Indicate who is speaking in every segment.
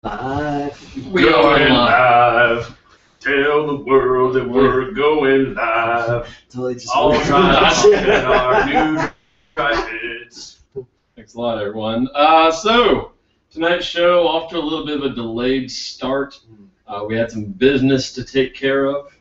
Speaker 1: Live.
Speaker 2: We going live. Tell the world that we're going live.
Speaker 1: Totally just
Speaker 2: All right, in our new tri-fits.
Speaker 3: Thanks a lot, everyone. So, tonight's show, off to a little bit of a delayed start. We had some business to take care of.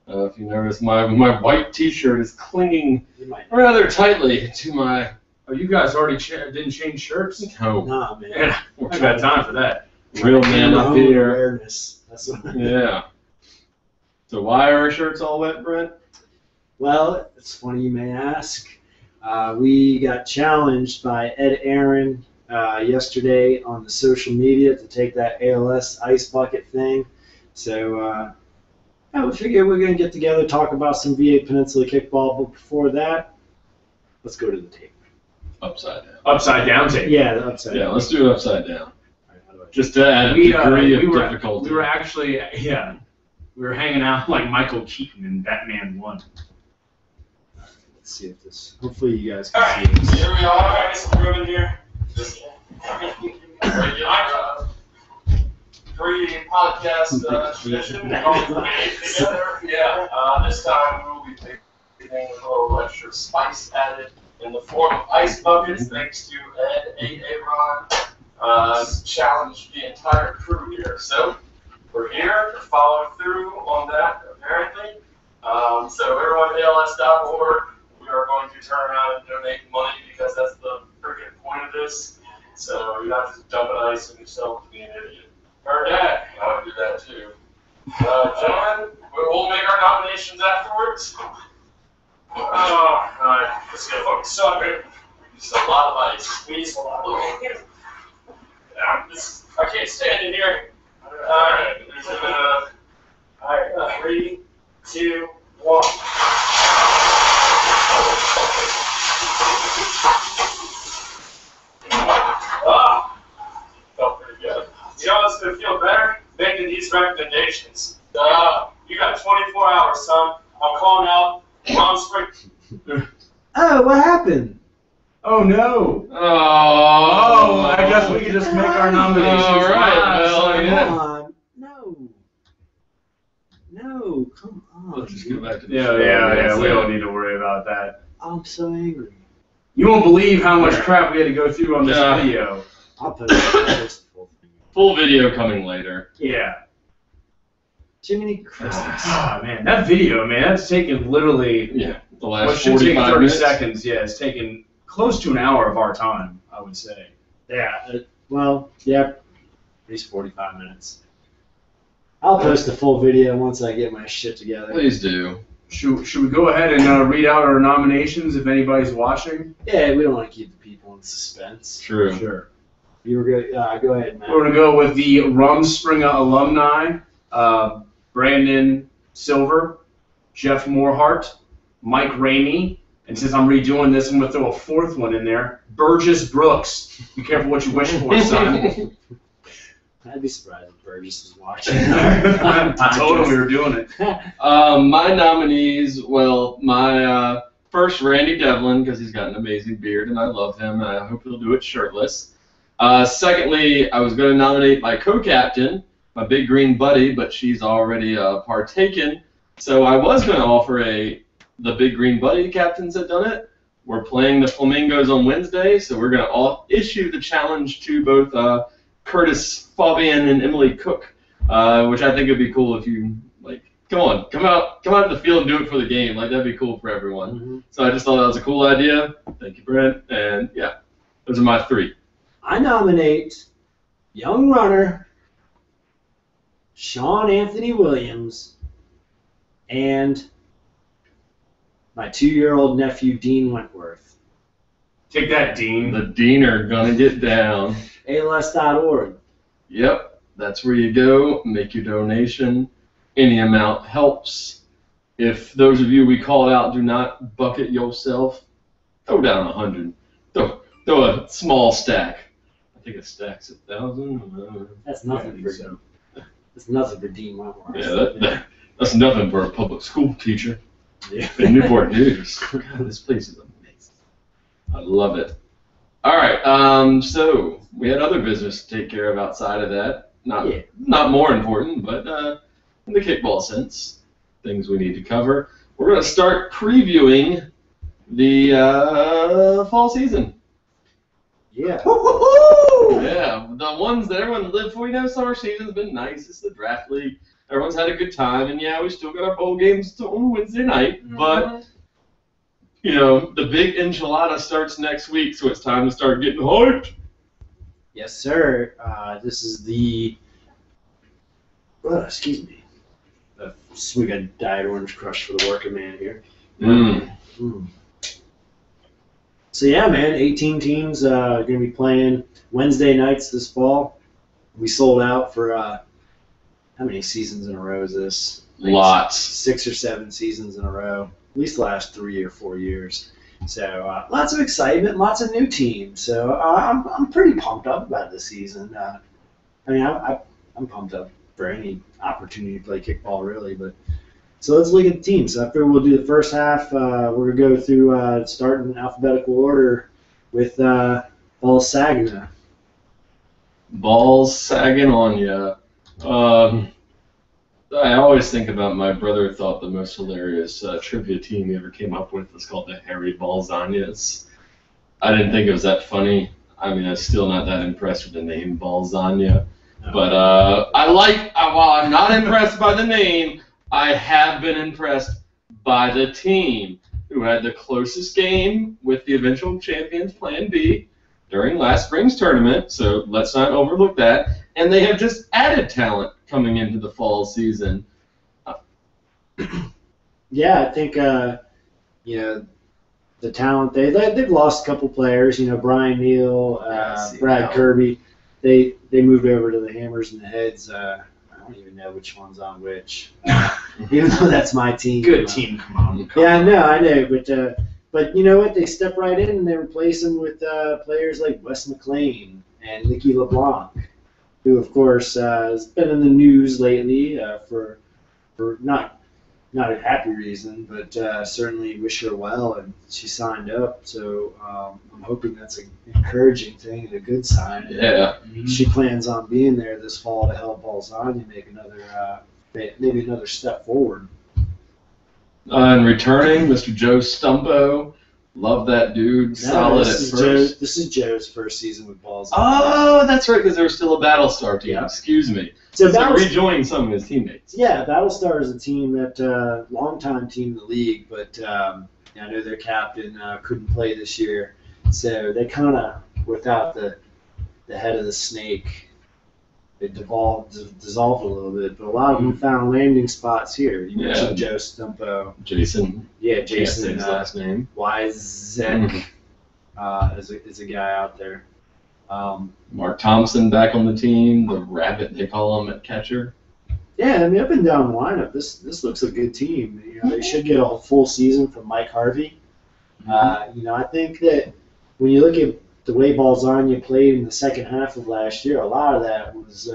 Speaker 3: If you notice, my white t-shirt is clinging rather tightly to my...
Speaker 2: Oh, you guys already didn't change shirts?
Speaker 3: No.
Speaker 1: Nah, man.
Speaker 2: Yeah, I got time for that.
Speaker 3: Real man up here.
Speaker 1: Awareness. That's what
Speaker 3: Yeah. So why are our shirts all wet, Brent?
Speaker 1: Well, it's funny you may ask. We got challenged by Ed Aaron yesterday on the social media to take that ALS ice bucket thing. So we figured we're going to get together, talk about some VA Peninsula kickball. But before that, let's go to the tape.
Speaker 3: Upside down.
Speaker 2: Upside down tape.
Speaker 1: Yeah, the upside
Speaker 3: Yeah,
Speaker 1: down.
Speaker 3: let's do it upside down.
Speaker 1: All right, how do I-
Speaker 3: Just to add a degree of difficulty.
Speaker 2: We were actually, we were hanging out like Michael Keaton in Batman 1.
Speaker 1: Let's see if this. Hopefully, you guys
Speaker 4: All
Speaker 1: can
Speaker 4: right,
Speaker 1: see this.
Speaker 4: here we are. I got some room in here. Just pre-podcast tradition. We're going to get together. Yeah. This time we will be taking a little extra spice added in the form of ice buckets, thanks to Ed Aaron. Challenged the entire crew here. So we're here to follow through on that, apparently. So everyone at ALS.org, we are going to turn around and donate money because that's the freaking point of this. So you're not just dumping ice on yourself to be an idiot. Or that, I would do that too. Gentlemen, we'll make our nominations afterwards. Alright, let's get fucking sucker. Just a lot of ice. We need a lot of ice. I can't stand in here. Alright, alright, 3, 2, 1. Felt pretty good. You know what's gonna feel better? Making these recommendations. You got 24 hours, son. I'm calling out Mom Spring.
Speaker 1: Oh, what happened?
Speaker 2: Oh no!
Speaker 3: Oh,
Speaker 2: I guess we could just make our nominations.
Speaker 3: All right, well,
Speaker 2: live.
Speaker 3: yeah.
Speaker 1: Come on. No, come on.
Speaker 3: Let's just go back to the
Speaker 2: Yeah,
Speaker 3: show.
Speaker 2: we don't need to worry about that.
Speaker 1: I'm so angry.
Speaker 2: You won't believe how much crap we had to go through on this video.
Speaker 1: I'll post the whole thing.
Speaker 3: Full video coming later.
Speaker 2: Yeah.
Speaker 1: Jiminy Christmas.
Speaker 2: Oh man, that video, man, that's taken literally
Speaker 3: Yeah, the
Speaker 2: what
Speaker 3: last
Speaker 2: should take
Speaker 3: 45
Speaker 2: 30
Speaker 3: minutes.
Speaker 2: seconds. Yeah, it's taken close to an hour of our time, I would say.
Speaker 1: Yeah, at least 45 minutes. I'll post the full video once I get my shit together.
Speaker 3: Please do.
Speaker 2: Should we go ahead and read out our nominations if anybody's watching?
Speaker 1: Yeah, we don't want to keep the people in suspense.
Speaker 3: True.
Speaker 2: Sure.
Speaker 1: You were good. Go ahead, Matt.
Speaker 2: We're gonna go with the Rumspringa alumni, Brandon Silver, Jeff Morehart, Mike Ramey, and since I'm redoing this, I'm gonna throw a fourth one in there, Burgess Brooks. Be careful what you wish for, son.
Speaker 1: I'd be surprised if Burgess is watching.
Speaker 2: I told him we were doing it.
Speaker 3: My nominees, well, my first, Randy Devlin, because he's got an amazing beard, and I love him, and I hope he'll do it shirtless. Secondly, I was going to nominate my co-captain, my big green buddy, but she's already partaken. So I was going to offer the big green buddy captains had done it. We're playing the Flamingos on Wednesday, so we're going to issue the challenge to both Curtis Fabian and Emily Cook, which I think would be cool if you, come out to the field and do it for the game. That'd be cool for everyone.
Speaker 1: Mm-hmm.
Speaker 3: So I just thought that was a cool idea. Thank you, Brent. And yeah, those are my three.
Speaker 1: I nominate young runner Sean Anthony Williams and my 2-year-old nephew Dean Wentworth.
Speaker 2: Take that, Dean.
Speaker 3: The Dean are gonna get down.
Speaker 1: ALS.org.
Speaker 3: Yep, that's where you go. Make your donation. Any amount helps. If those of you we called out do not bucket yourself, throw down 100. Throw a small stack. I think a stack's 1,000.
Speaker 1: That's nothing for
Speaker 2: so.
Speaker 1: That's nothing for Dean Wentworth.
Speaker 3: Yeah, that's nothing for a public school teacher.
Speaker 1: Yeah.
Speaker 3: In Newport News. God, this place is amazing. I love it. All right, so we had other business to take care of outside of that. Not more important, but in the kickball sense, things we need to cover. We're going to start previewing the fall season.
Speaker 1: Yeah.
Speaker 3: Woo-hoo-hoo! Yeah, the ones that everyone lived for. Summer season's been nice. It's the draft league. Everyone's had a good time, and yeah, we still got our bowl games on Wednesday night, but the big enchilada starts next week, so it's time to start getting hyped.
Speaker 1: Yes, sir. This is the. Excuse me. We got Diet Orange Crush for the working man here. So yeah, man, 18 teams going to be playing Wednesday nights this fall. We sold out for how many seasons in a row is this?
Speaker 3: Lots.
Speaker 1: 6 or 7 seasons in a row. At least the last 3 or 4 years. So lots of excitement, lots of new teams. So I'm pretty pumped up about this season. I'm pumped up for any opportunity to play kickball, really. But so let's look at the teams. After we'll do the first half, we're gonna go through start in alphabetical order with Balls Saginaw.
Speaker 3: Balls sagging on ya. I always think about my brother thought the most hilarious trivia team he ever came up with was called the Harry Balzanias. I didn't think it was that funny. I mean, I'm still not that impressed with the name Balzania. But while I'm not impressed by the name, I have been impressed by the team, who had the closest game with the eventual champions Plan B during last spring's tournament, so let's not overlook that. And they have just added talent coming into the fall season.
Speaker 1: Yeah, I think the talent they've lost a couple players. Brian Neal, Brad Kirby. They moved over to the Hammers and the Heads. I don't even know which one's on which, even though that's my team.
Speaker 2: Good team, come on.
Speaker 1: Yeah, I know, but you know what? They step right in and they replace them with players like Wes McLean and Nicky LeBlanc, who of course has been in the news lately for not a happy reason, but certainly wish her well, and she signed up. So I'm hoping that's an encouraging thing and a good sign.
Speaker 3: Yeah.
Speaker 1: She plans on being there this fall to help Balzania make maybe another step forward.
Speaker 3: And returning, Mr. Joe Stumpo. Love that dude. Solid at first.
Speaker 1: This is Joe's first season with Balzania.
Speaker 3: Oh, that's right, because they were still a Battlestar team. Yeah. Excuse me. So rejoining some of his teammates.
Speaker 1: Yeah, Battlestar is a team that longtime team in the league, but I know their captain couldn't play this year, so they kind of, without the head of the snake, they dissolved a little bit. But a lot of them found landing spots here. You mentioned Joe Stumpo.
Speaker 3: Jason.
Speaker 1: Yeah, Jason.
Speaker 3: His last name.
Speaker 1: Wyzek is a guy out there.
Speaker 3: Mark Thompson back on the team, the rabbit they call him at catcher.
Speaker 1: Yeah, I mean, up and down the lineup, this looks a good team. They should get a full season from Mike Harvey. I think that when you look at the way Balzania played in the second half of last year, a lot of that was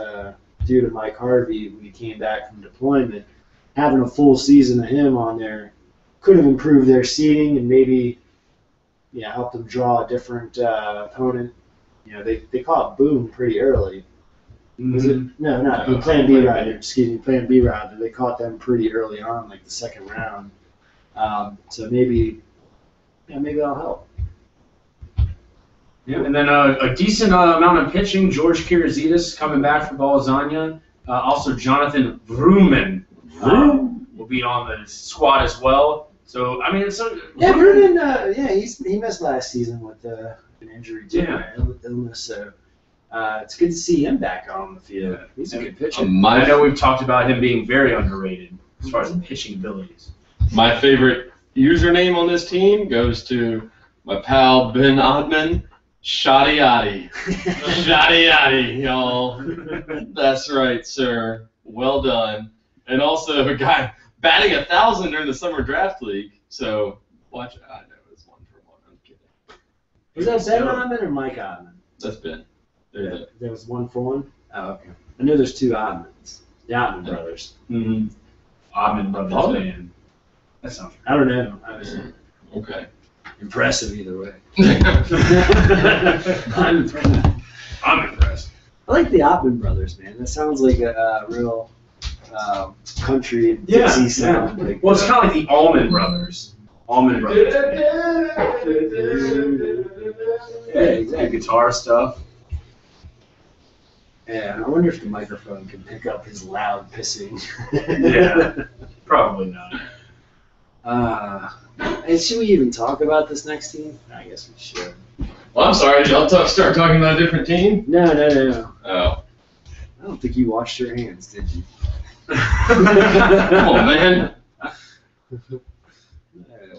Speaker 1: due to Mike Harvey when he came back from deployment. Having a full season of him on there could have improved their seeding and maybe helped them draw a different opponent. They caught Boom pretty early. Was it? No, not Plan B Rider. Excuse me, Plan B Rider. They caught them pretty early on, like the second round. So maybe that'll help.
Speaker 2: Yeah, and then a decent amount of pitching. George Kirizidis coming back for Balzania. Also, Jonathan Vrooman will be on the squad as well. So I mean,
Speaker 1: Vrooman. He missed last season with an injury too, illness. So it's good to see him back on the field. He's a good pitcher.
Speaker 2: I know we've talked about him being very underrated as far as pitching abilities.
Speaker 3: My favorite username on this team goes to my pal Ben Oddman. Shoddy Yaddy. Shoddy Yaddy, y'all. That's right, sir. Well done. And also a guy batting 1,000 during the summer draft league. So watch. I know it's 1 for 1. I'm kidding.
Speaker 1: Was that Ben Oddman or Mike Oddman?
Speaker 3: That's Ben.
Speaker 1: There was 1 for 1? Oh, okay. I know there's 2 Oddmans. The Oddman brothers.
Speaker 2: Mm-hmm. Oddman brothers, man. That sounds right.
Speaker 1: I don't know.
Speaker 3: Okay.
Speaker 1: Impressive either way.
Speaker 2: I'm impressed.
Speaker 1: I like the Oppin brothers, man. That sounds like a real country Dixie sound. Like,
Speaker 2: Well, it's kind of like the Allman Brothers. Allman Brothers. Yeah, exactly. Guitar stuff.
Speaker 1: Yeah, I wonder if the microphone can pick up his loud pissing.
Speaker 2: Yeah, probably not.
Speaker 1: And should we even talk about this next team? I guess we should.
Speaker 3: Well, I'm sorry. Did y'all start talking about a different team?
Speaker 1: No.
Speaker 3: Oh.
Speaker 1: I don't think you washed your hands, did you?
Speaker 3: Come on, man.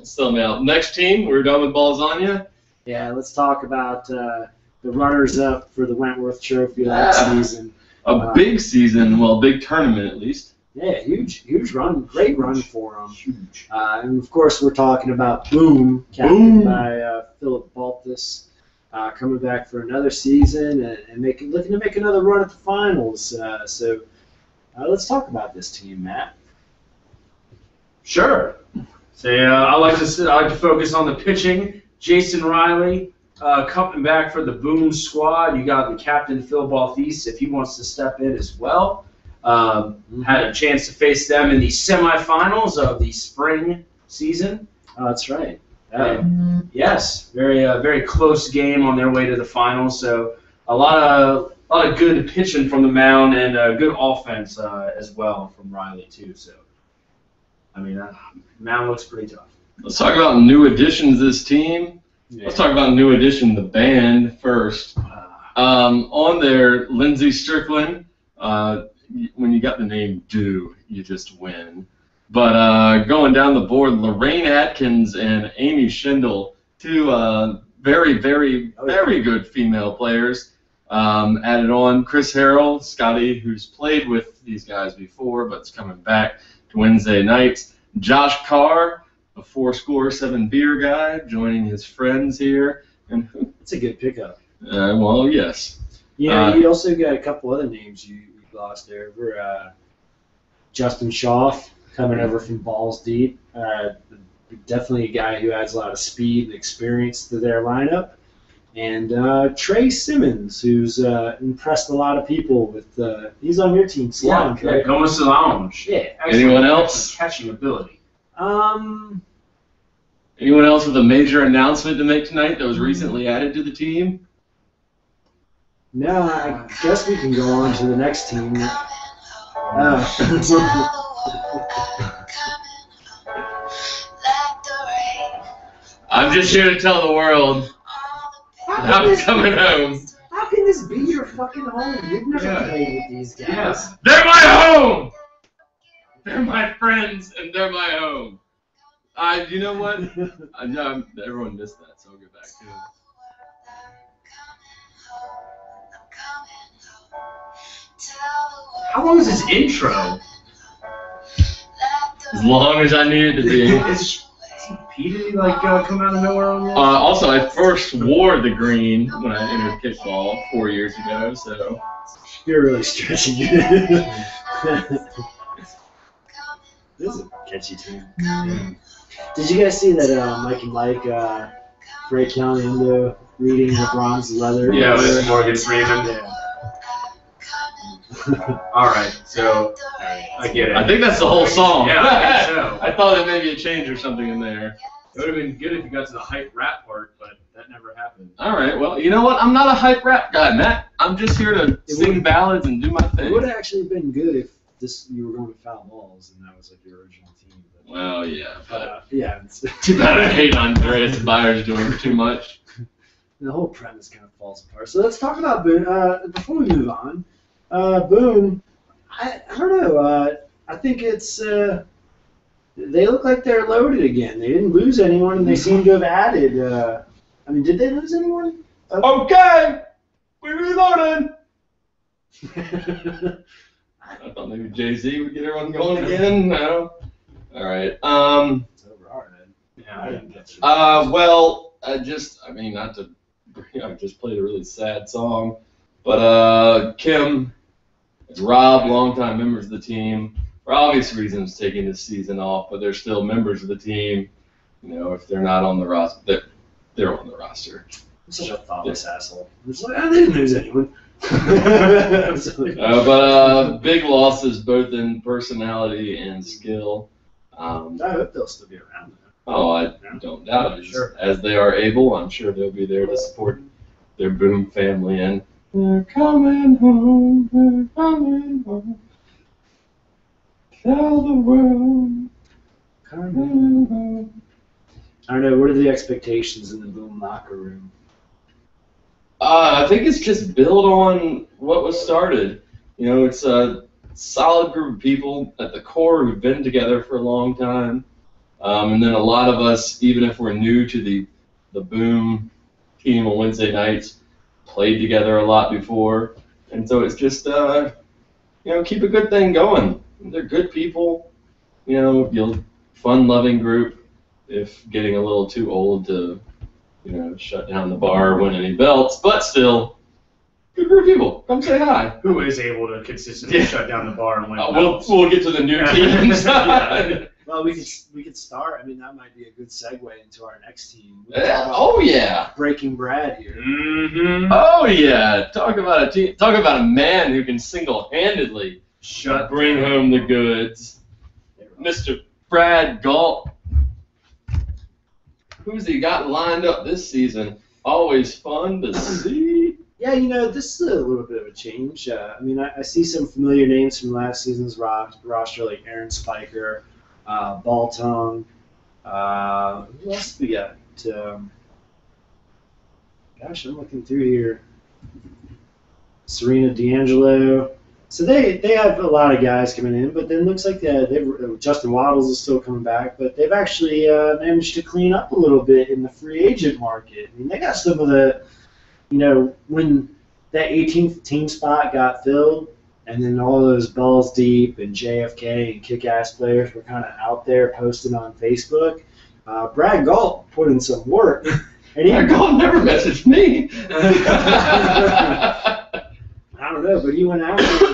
Speaker 3: Still now. Next team, we're done with Balzania.
Speaker 1: Yeah, let's talk about the runners-up for the Wentworth Trophy last season.
Speaker 3: A big season, well, big tournament at least.
Speaker 1: Yeah, huge run, great run for them. Huge. And of course, we're talking about Boom, captained by Philip Baltus, coming back for another season and looking to make another run at the finals. So let's talk about this team, Matt.
Speaker 2: Sure. So I like to focus on the pitching. Jason Riley coming back for the Boom squad. You got the captain Phil Balthus if he wants to step in as well. Had a chance to face them in the semifinals of the spring season.
Speaker 1: Oh, that's right.
Speaker 2: Yes, very close game on their way to the finals. So a lot of good pitching from the mound and good offense as well from Riley too. So I mean, mound looks pretty tough.
Speaker 3: Let's talk about new additions to this team.
Speaker 1: Yeah.
Speaker 3: Let's talk about new addition, the band first. On there, Lindsey Strickland. When you got the name Do, you just win. But going down the board, Lorraine Atkins and Amy Schindel, two very good female players. Added on Chris Harrell, Scotty, who's played with these guys before, but is coming back to Wednesday nights. Josh Carr, a 4-7 beer guy, joining his friends here. And
Speaker 1: That's a good pickup.
Speaker 3: well, yes.
Speaker 1: Yeah, you also got a couple other names you lost there. Justin Schaff coming over from Balls Deep. Definitely a guy who adds a lot of speed and experience to their lineup. And Trey Simmons, who's impressed a lot of people with. He's on your team, Solange, right?
Speaker 2: Gomez Solange.
Speaker 1: Yeah.
Speaker 3: Anyone else?
Speaker 2: Catching ability.
Speaker 3: Anyone else with a major announcement to make tonight that was recently added to the team?
Speaker 1: No, I guess we can go on to the next team.
Speaker 3: I'm just here to tell the world I'm coming home.
Speaker 1: How can this be your fucking home? You've never played with these guys.
Speaker 2: Yes.
Speaker 3: They're my home! They're my friends, and they're my home. You know what? Everyone missed that, so I'll get back to it.
Speaker 2: How long is this intro?
Speaker 3: As long as I need it to be.
Speaker 2: Is Pete come out of nowhere on this?
Speaker 3: Also, I first wore the green when I entered kickball 4 years ago, so.
Speaker 1: You're really stretching it. This is a catchy tune. Yeah. Did you guys see that Mike and Mike, Ray Caliendo reading LeBron's leather?
Speaker 2: Yeah, with Morgan Freeman.
Speaker 1: Yeah.
Speaker 2: All right, so I get it.
Speaker 3: I think that's the whole song.
Speaker 2: Yeah, I think so.
Speaker 3: I thought there may be a change or something in there.
Speaker 2: It would have been good if you got to the hype rap part, but that never happened.
Speaker 3: All right, well, you know what? I'm not a hype rap guy, Matt. I'm just here to sing ballads and do my
Speaker 1: It
Speaker 3: thing.
Speaker 1: would have actually been good if you were going to foul balls and that was like your original team. But,
Speaker 3: Well, yeah, but
Speaker 1: yeah.
Speaker 3: too bad I hate Andreas Byers doing too much.
Speaker 1: The whole premise kind of falls apart. So let's talk about Boone. Before we move on, Boone, I don't know. I think it's they look like they're loaded again. They didn't lose anyone, and they seem to have added. Did they lose anyone?
Speaker 3: Okay, we reloaded. I thought maybe Jay-Z would get everyone going again. No. All right.
Speaker 1: It's over our head.
Speaker 2: Yeah, I didn't get you.
Speaker 3: Well, I just played a really sad song, but Kim and Rob, longtime members of the team, for obvious reasons, taking this season off, but they're still members of the team. You know, if they're not on the roster, they're on the roster.
Speaker 1: I'm such a thoughtless asshole. It's like, they didn't lose anyone.
Speaker 3: But big losses both in personality and skill.
Speaker 1: I hope they'll still be around.
Speaker 3: Oh, I don't doubt it.
Speaker 1: Sure.
Speaker 3: As they are able, I'm sure they'll be there to support their Boom family. And they're coming home, they're coming home. Tell the world, coming home.
Speaker 1: I don't know. What are the expectations in the Boom locker room?
Speaker 3: I think it's just build on what was started. You know, it's a solid group of people at the core who've been together for a long time. And then a lot of us, even if we're new to the Boom team on Wednesday nights, played together a lot before. And so it's just, keep a good thing going. They're good people, fun-loving group. If getting a little too old to, shut down the bar or win any belts, but still, good group of people. Come say hi.
Speaker 2: Who is able to consistently shut down the bar and win belts?
Speaker 3: We'll get to the new teams.
Speaker 1: Well, we could start. I mean, that might be a good segue into our next team.
Speaker 3: Oh yeah,
Speaker 1: Breaking Brad here.
Speaker 2: Mm-hmm.
Speaker 3: Oh yeah, talk about a team. Talk about a man who can single-handedly bring home the goods. Mr. Brad Galt. Who's he got lined up this season? Always fun to see.
Speaker 1: Yeah, this is a little bit of a change. I see some familiar names from last season's roster, like Aaron Spiker, Ball Tongue. Who else we got? I'm looking through here. Serena D'Angelo. So they have a lot of guys coming in, but then it looks like Justin Waddles is still coming back, but they've actually managed to clean up a little bit in the free agent market. I mean, they got some of the, when that 18th team spot got filled, and then all those Balls Deep and JFK and kick-ass players were kind of out there posting on Facebook. Brad Galt put in some work. And
Speaker 3: Brad Galt never messaged me.
Speaker 1: I don't know, but he went after.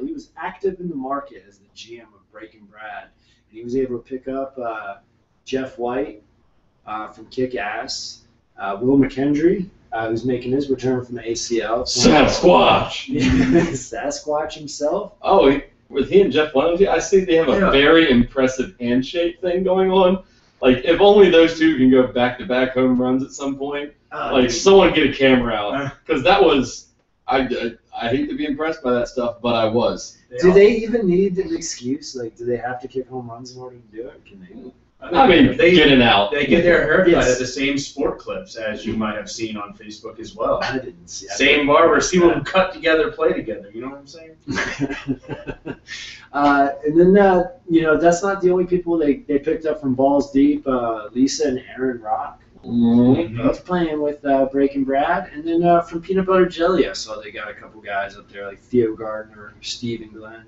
Speaker 1: He was active in the market as the GM of Breaking Brad. And he was able to pick up Jeff White from Kick-Ass, Will McKendry, who's making his return from the ACL.
Speaker 3: Sasquatch.
Speaker 1: Sasquatch himself.
Speaker 3: Oh, with he and Jeff White, I see they have a very impressive handshake thing going on. Like, if only those two can go back-to-back home runs at some point. Someone get a camera out. Because that was... I hate to be impressed by that stuff, but I was.
Speaker 1: Do they even need an excuse? Like, do they have to kick home runs in order to do it? Can they?
Speaker 2: They
Speaker 3: get it out.
Speaker 2: They get their haircut at the same sport clips, as you might have seen on Facebook as well.
Speaker 1: I didn't see.
Speaker 2: Same barber. See them cut together, play together. You know what I'm saying?
Speaker 1: And then, that's not the only people they picked up from Balls Deep. Lisa and Aaron Rock.
Speaker 3: Mm-hmm.
Speaker 1: Both playing with Breaking Brad. And then from Peanut Butter Jelly, I saw they got a couple guys up there like Theo Gardner, Stephen Glenn.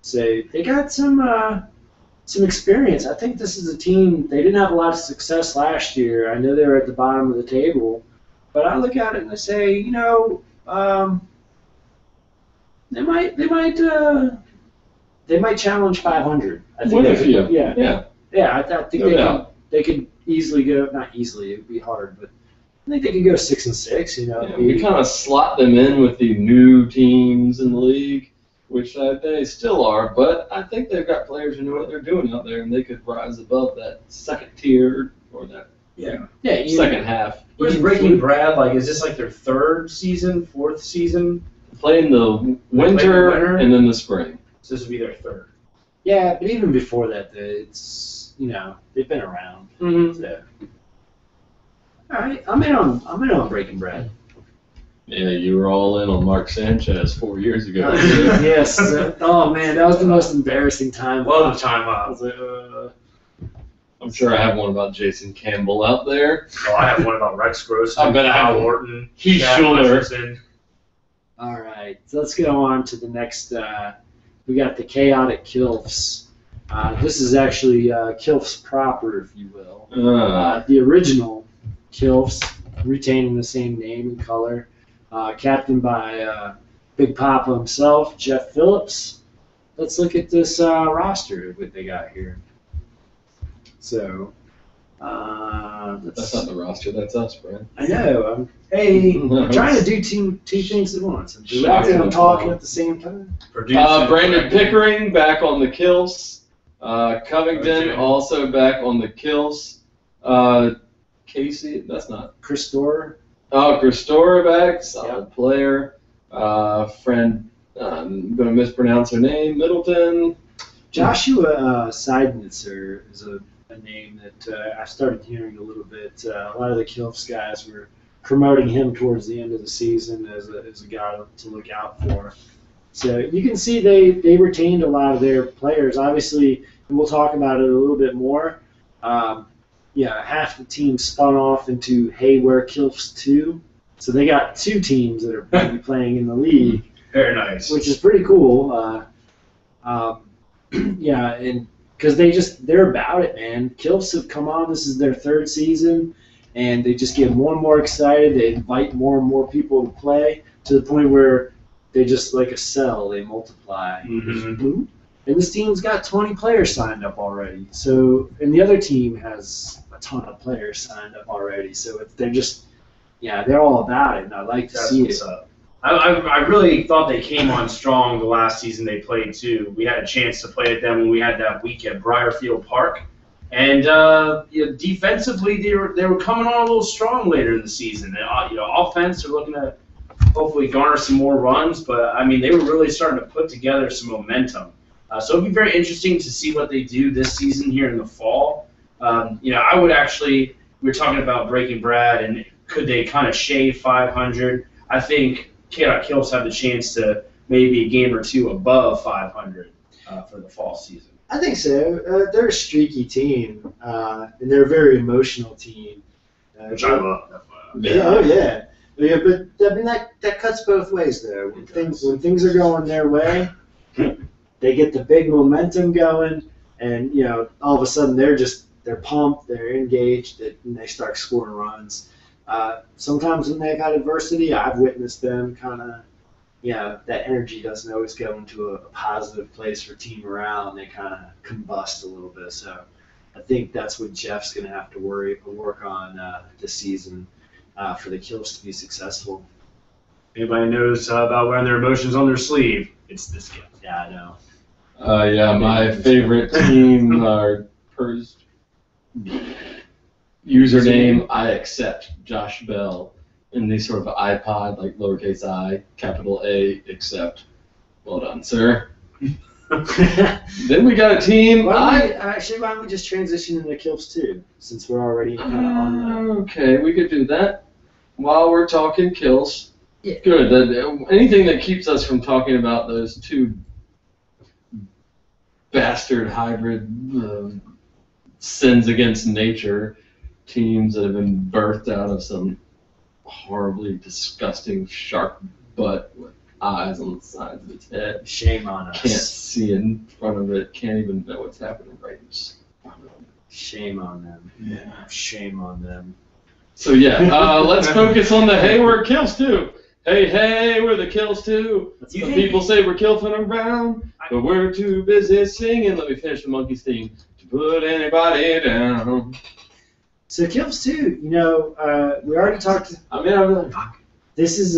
Speaker 1: So they got some experience. I think this is a team, they didn't have a lot of success last year. I know they were at the bottom of the table. But I look at it and I say, they might challenge 500. I think
Speaker 3: With you.
Speaker 1: Yeah. I think they could easily go, not easily, it would be hard, but I think they could go 6-6.
Speaker 3: We kind of slot them in with the new teams in the league, which they still are, but I think they've got players who know what they're doing out there, and they could rise above that second tier or that second half.
Speaker 2: What is Breaking Brad like? Is this like their third season, fourth season?
Speaker 3: Playing the winter and then the spring.
Speaker 2: So this would be their third.
Speaker 1: Yeah, but even before that, it's they've been around.
Speaker 3: Mm-hmm.
Speaker 1: So. All right, I'm in on Breaking Brad.
Speaker 3: Yeah, you were all in on Mark Sanchez 4 years ago.
Speaker 1: Yes. Oh man, that was the most embarrassing time.
Speaker 2: Love time
Speaker 1: I
Speaker 2: up.
Speaker 1: was like,
Speaker 3: I'm sure I have one about Jason Campbell out there.
Speaker 2: Oh, I have one about Rex Gross.
Speaker 3: I bet I have
Speaker 2: Al Orton.
Speaker 3: Heath Schuler.
Speaker 1: all right, so let's go on to the next. We got the Chaotic Kilfs. This is actually Kilfs proper, if you will. The original Kilfs, retaining the same name and color. Captained by Big Papa himself, Jeff Phillips. Let's look at this roster, what they got here. So,
Speaker 3: That's not the roster. That's us, Brian.
Speaker 1: I know. I'm trying to do two things at once. I'm directing and I'm talking at the same time.
Speaker 3: Brandon Pickering back on the Kills. Covington
Speaker 2: Okay.
Speaker 3: also back on the Kills. Casey, that's not.
Speaker 1: Chris Storer.
Speaker 3: Oh, Christora back, solid player. Friend, I'm going to mispronounce her name, Middleton.
Speaker 1: Joshua Seidnitzer is a name that I started hearing a little bit. A lot of the Kilfs guys were promoting him towards the end of the season as a guy to look out for. So you can see they retained a lot of their players. Obviously, and we'll talk about it a little bit more. Half the team spun off into Hey, we're Kilfs 2. So they got two teams that are going to be playing in the league.
Speaker 2: Very nice.
Speaker 1: Which is pretty cool. And because they're about it, man. Kilfs have come on. This is their third season, and they just get more and more excited. They invite more and more people to play to the point where they just like a cell. They multiply.
Speaker 2: Mm-hmm.
Speaker 1: And this team's got 20 players signed up already. So, and the other team has a ton of players signed up already. So they're all about it, and I like to see it.
Speaker 2: Up. I really thought they came on strong the last season they played too. We had a chance to play at them when we had that week at Briarfield Park, and defensively they were coming on a little strong later in the season. And, offense they're looking to hopefully garner some more runs, but I mean they were really starting to put together some momentum. So it'll be very interesting to see what they do this season here in the fall. I would actually, we were talking about breaking Brad and could they kind of shave 500? I think Kilfs have the chance to maybe a game or two above 500 for the fall season.
Speaker 1: I think so. They're a streaky team, and they're a very emotional team.
Speaker 2: Which I love.
Speaker 1: Yeah, but I mean that cuts both ways though. When things are going their way, they get the big momentum going, and all of a sudden they're pumped, they're engaged, and they start scoring runs. Sometimes when they got adversity, I've witnessed them kind of, that energy doesn't always go into a positive place for team morale, and they kind of combust a little bit. So I think that's what Jeff's going to have to work on this season for the Kills to be successful.
Speaker 2: Anybody knows about wearing their emotions on their sleeve? It's this guy.
Speaker 1: Yeah, I know.
Speaker 3: My favorite team are username I accept Josh Bell in the sort of iPod, like lowercase I, capital A, accept. Well done, sir. Then we got a team.
Speaker 1: Why don't we just transition into Kills too, since we're already kind of on that?
Speaker 3: Okay, we could do that while we're talking Kills.
Speaker 1: Yeah.
Speaker 3: Good. Anything that keeps us from talking about those two bastard hybrid sins against nature teams that have been birthed out of some horribly disgusting shark butt with eyes on the sides of its head.
Speaker 1: Shame on us.
Speaker 3: Can't see in front of it. Can't even know what's happening right in front of it.
Speaker 1: Shame on them.
Speaker 3: Yeah.
Speaker 1: Shame on them.
Speaker 3: So let's focus on the Hey, we're Kills too. Hey, we're the Kills too. Some people say we're killing around, but we're too busy singing. Let me finish the Monkeys theme to put anybody down.
Speaker 1: So Kills too, we already talked. This is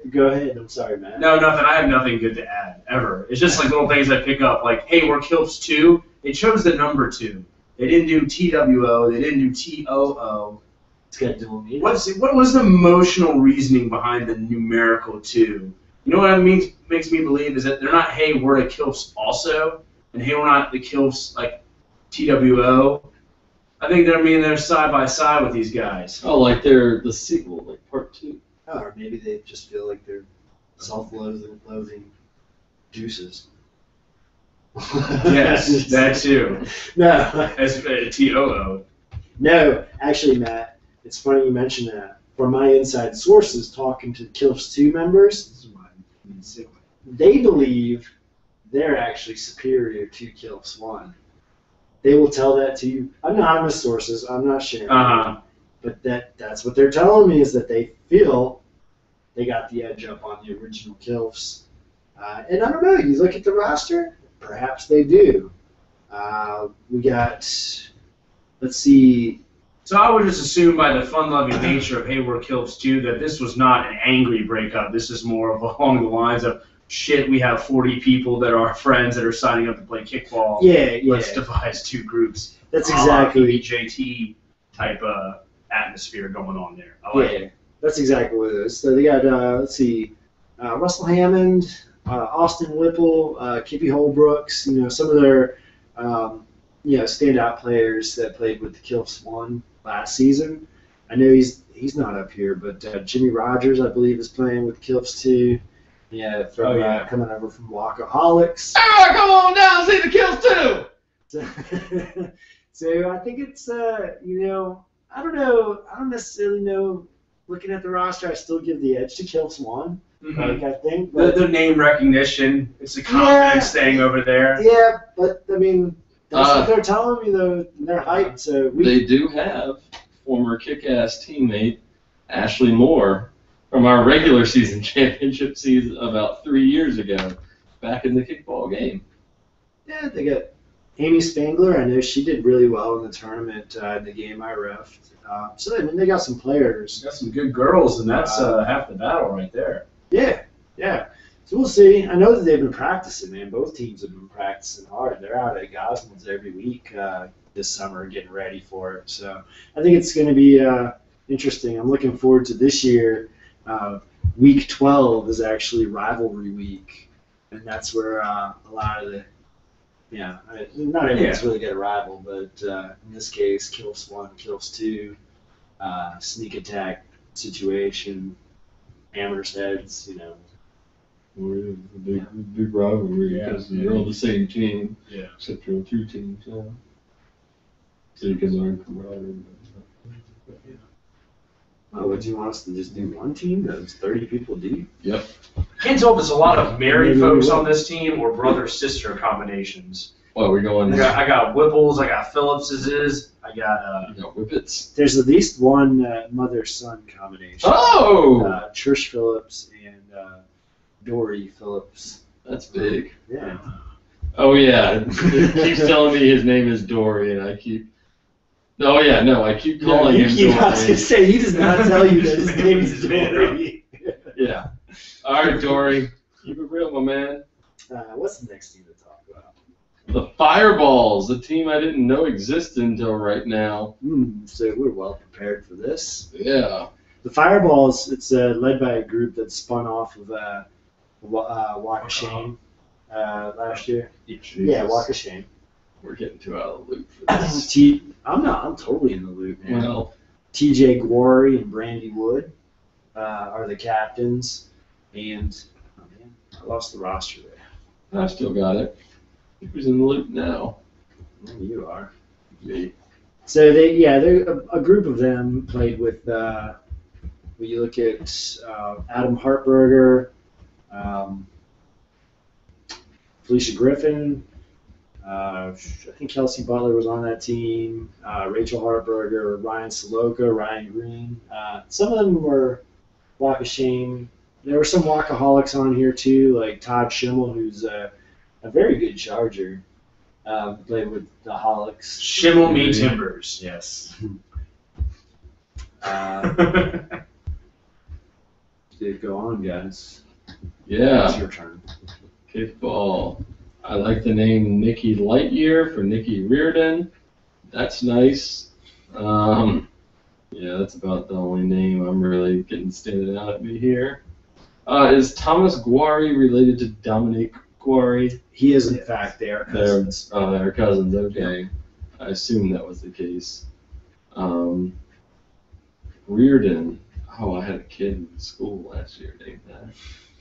Speaker 1: go ahead. I'm sorry, Matt.
Speaker 2: No, nothing. I have nothing good to add ever. It's just like little things I pick up. Like, hey, we're Kilfs 2. They chose the number 2. They didn't do TWO. They didn't do TOO.
Speaker 1: It's got to do with me.
Speaker 2: What was the emotional reasoning behind the numerical 2? You know what it means? Makes me believe is that they're not, hey, we're the Kilfs also, and hey, we're not the Kilfs like TWO. I think they're side by side with these guys.
Speaker 3: Oh, like they're the sequel, like part 2.
Speaker 1: Oh, or maybe they just feel like they're self-loathing deuces.
Speaker 2: Yes, that too.
Speaker 1: No.
Speaker 2: As TOO.
Speaker 1: No, actually, Matt, it's funny you mention that. From my inside sources talking to Kilfs 2 members, they believe they're actually superior to Kilfs 1. They will tell that to you. Anonymous sources, I'm not sharing. But that's what they're telling me is that they feel they got the edge up on the original Kilfs. And I don't know, you look at the roster, perhaps they do. We got, let's see,
Speaker 2: So I would just assume by the fun-loving nature of Hey, we're Kilps too, that this was not an angry breakup. This is more of along the lines of, shit, we have 40 people that are our friends that are signing up to play kickball.
Speaker 1: Yeah, yeah.
Speaker 2: Let's devise two groups.
Speaker 1: That's exactly
Speaker 2: BJT type atmosphere going on there. I like it.
Speaker 1: That's exactly what it is. So they got, let's see, Russell Hammond, Austin Whipple, Kippy Holbrooks, some of their, standout players that played with the Kilfs 1 last season. I know he's not up here, but Jimmy Rogers, I believe, is playing with Kilfs 2. Yeah, coming over from WAKA-holics.
Speaker 3: Come on down and see the Kills too!
Speaker 1: So I think it's, I don't know. I don't necessarily know. Looking at the roster, I still give the edge to Kilfs 1.
Speaker 2: Mm-hmm.
Speaker 1: I think.
Speaker 2: The name recognition, it's a confidence thing over there.
Speaker 1: Yeah, but, I mean, that's what they're telling me, though. They're hyped. So
Speaker 3: they do have former kick-ass teammate Ashley Moore from our regular season championship season about 3 years ago, back in the kickball game.
Speaker 1: Yeah, they got Amy Spangler. I know she did really well in the tournament in the game I refed. So, I mean, they got some players.
Speaker 2: Got some good girls, and that's half the battle right there.
Speaker 1: Yeah. So we'll see. I know that they've been practicing, man. Both teams have been practicing hard. They're out at Gosman's every week this summer getting ready for it. So I think it's going to be interesting. I'm looking forward to this year. Week 12 is actually rivalry week, and that's where a lot of the not everyone's really got a rival, but in this case, Kills 1, Kills 2, sneak attack situation, hammers heads,
Speaker 3: We're a big rivalry because you're all the same team, except you're on 2 teams. Yeah. So you can learn camaraderie.
Speaker 1: Oh, would you want us to just do one team that was 30 people deep?
Speaker 3: Yep.
Speaker 2: Can't tell if it's a lot of married folks on this team or brother-sister combinations.
Speaker 3: Well, we're going.
Speaker 2: I got Whipples, I got Phillips's, I got
Speaker 3: Whippets.
Speaker 1: There's at least one mother-son combination.
Speaker 3: Oh!
Speaker 1: Trish Phillips and Dory Phillips.
Speaker 3: That's big.
Speaker 1: Yeah.
Speaker 3: Oh, yeah. He keeps telling me his name is Dory, and I keep... Oh, yeah, no, I keep calling him Dory.
Speaker 1: I was going to say, he does not tell you that his name is Dory.
Speaker 3: Yeah. All right, Dory. Keep it real, my man.
Speaker 1: What's the next team to talk about?
Speaker 3: The Fireballs, a team I didn't know existed until right now.
Speaker 1: So we're well prepared for this.
Speaker 3: Yeah.
Speaker 1: The Fireballs, it's led by a group that spun off of WAKA Shane last year. Yeah, WAKA Shane.
Speaker 3: We're getting too out of the loop for this.
Speaker 1: I'm totally in the loop, man.
Speaker 3: Well,
Speaker 1: TJ Gwarry and Brandy Wood are the captains, and I lost the roster there.
Speaker 3: I still got it. Who's in the loop now?
Speaker 1: You are.
Speaker 3: Me.
Speaker 1: So they're a group of them played with. When you look at Adam Hartberger, Felicia Griffin. I think Kelsey Butler was on that team. Rachel Hartberger, Ryan Saloka, Ryan Green. Some of them were WAKA Shane. There were some WAKA-holics on here too, like Todd Schimmel, who's a very good charger. Played with the Holics.
Speaker 2: Schimmel me timbers, yes.
Speaker 1: Go on, guys.
Speaker 3: Yeah.
Speaker 1: It's your turn.
Speaker 3: Kickball. I like the name Nikki Lightyear for Nikki Reardon. That's nice. Yeah, that's about the only name I'm really getting standing out at me here. Is Thomas Guari related to Dominique Guari?
Speaker 1: He is, in fact, they are cousins.
Speaker 3: They're cousins, okay. I assume that was the case. Reardon. Oh, I had a kid in school last year named that.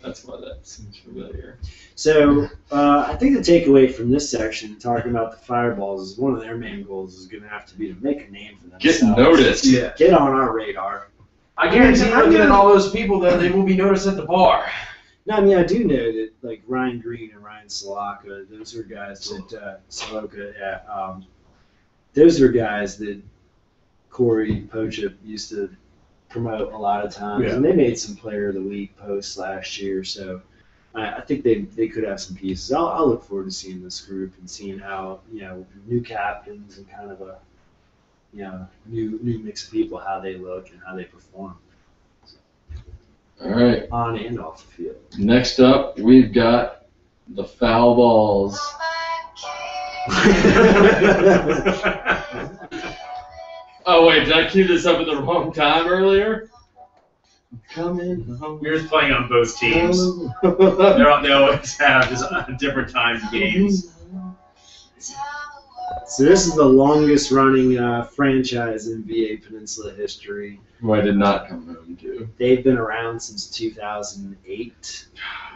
Speaker 3: That's why that seems familiar.
Speaker 1: So I think the takeaway from this section, talking about the Fireballs, is one of their main goals is going to have to be to make a name for themselves.
Speaker 3: Get noticed.
Speaker 2: Yeah.
Speaker 1: Get on our radar.
Speaker 2: I guarantee looking at all those people that they will be noticed at the bar.
Speaker 1: No, I mean, I do know that, like, Ryan Green and Ryan Saloka, those are guys that, those are guys that Corey Pochip used to promote a lot of times, and they made some Player of the Week posts last year, so I think they could have some pieces. I'll look forward to seeing this group and seeing how, new captains and kind of new mix of people, how they look and how they perform.
Speaker 3: All right.
Speaker 1: On and off the field.
Speaker 3: Next up, we've got the foul balls. Oh wait, did I cue this up at the wrong time earlier? Coming home.
Speaker 2: We're just playing on both teams. They always have just different timed games.
Speaker 1: So this is the longest running franchise in VA Peninsula history.
Speaker 3: Who I did not come home to.
Speaker 1: They've been around since 2008,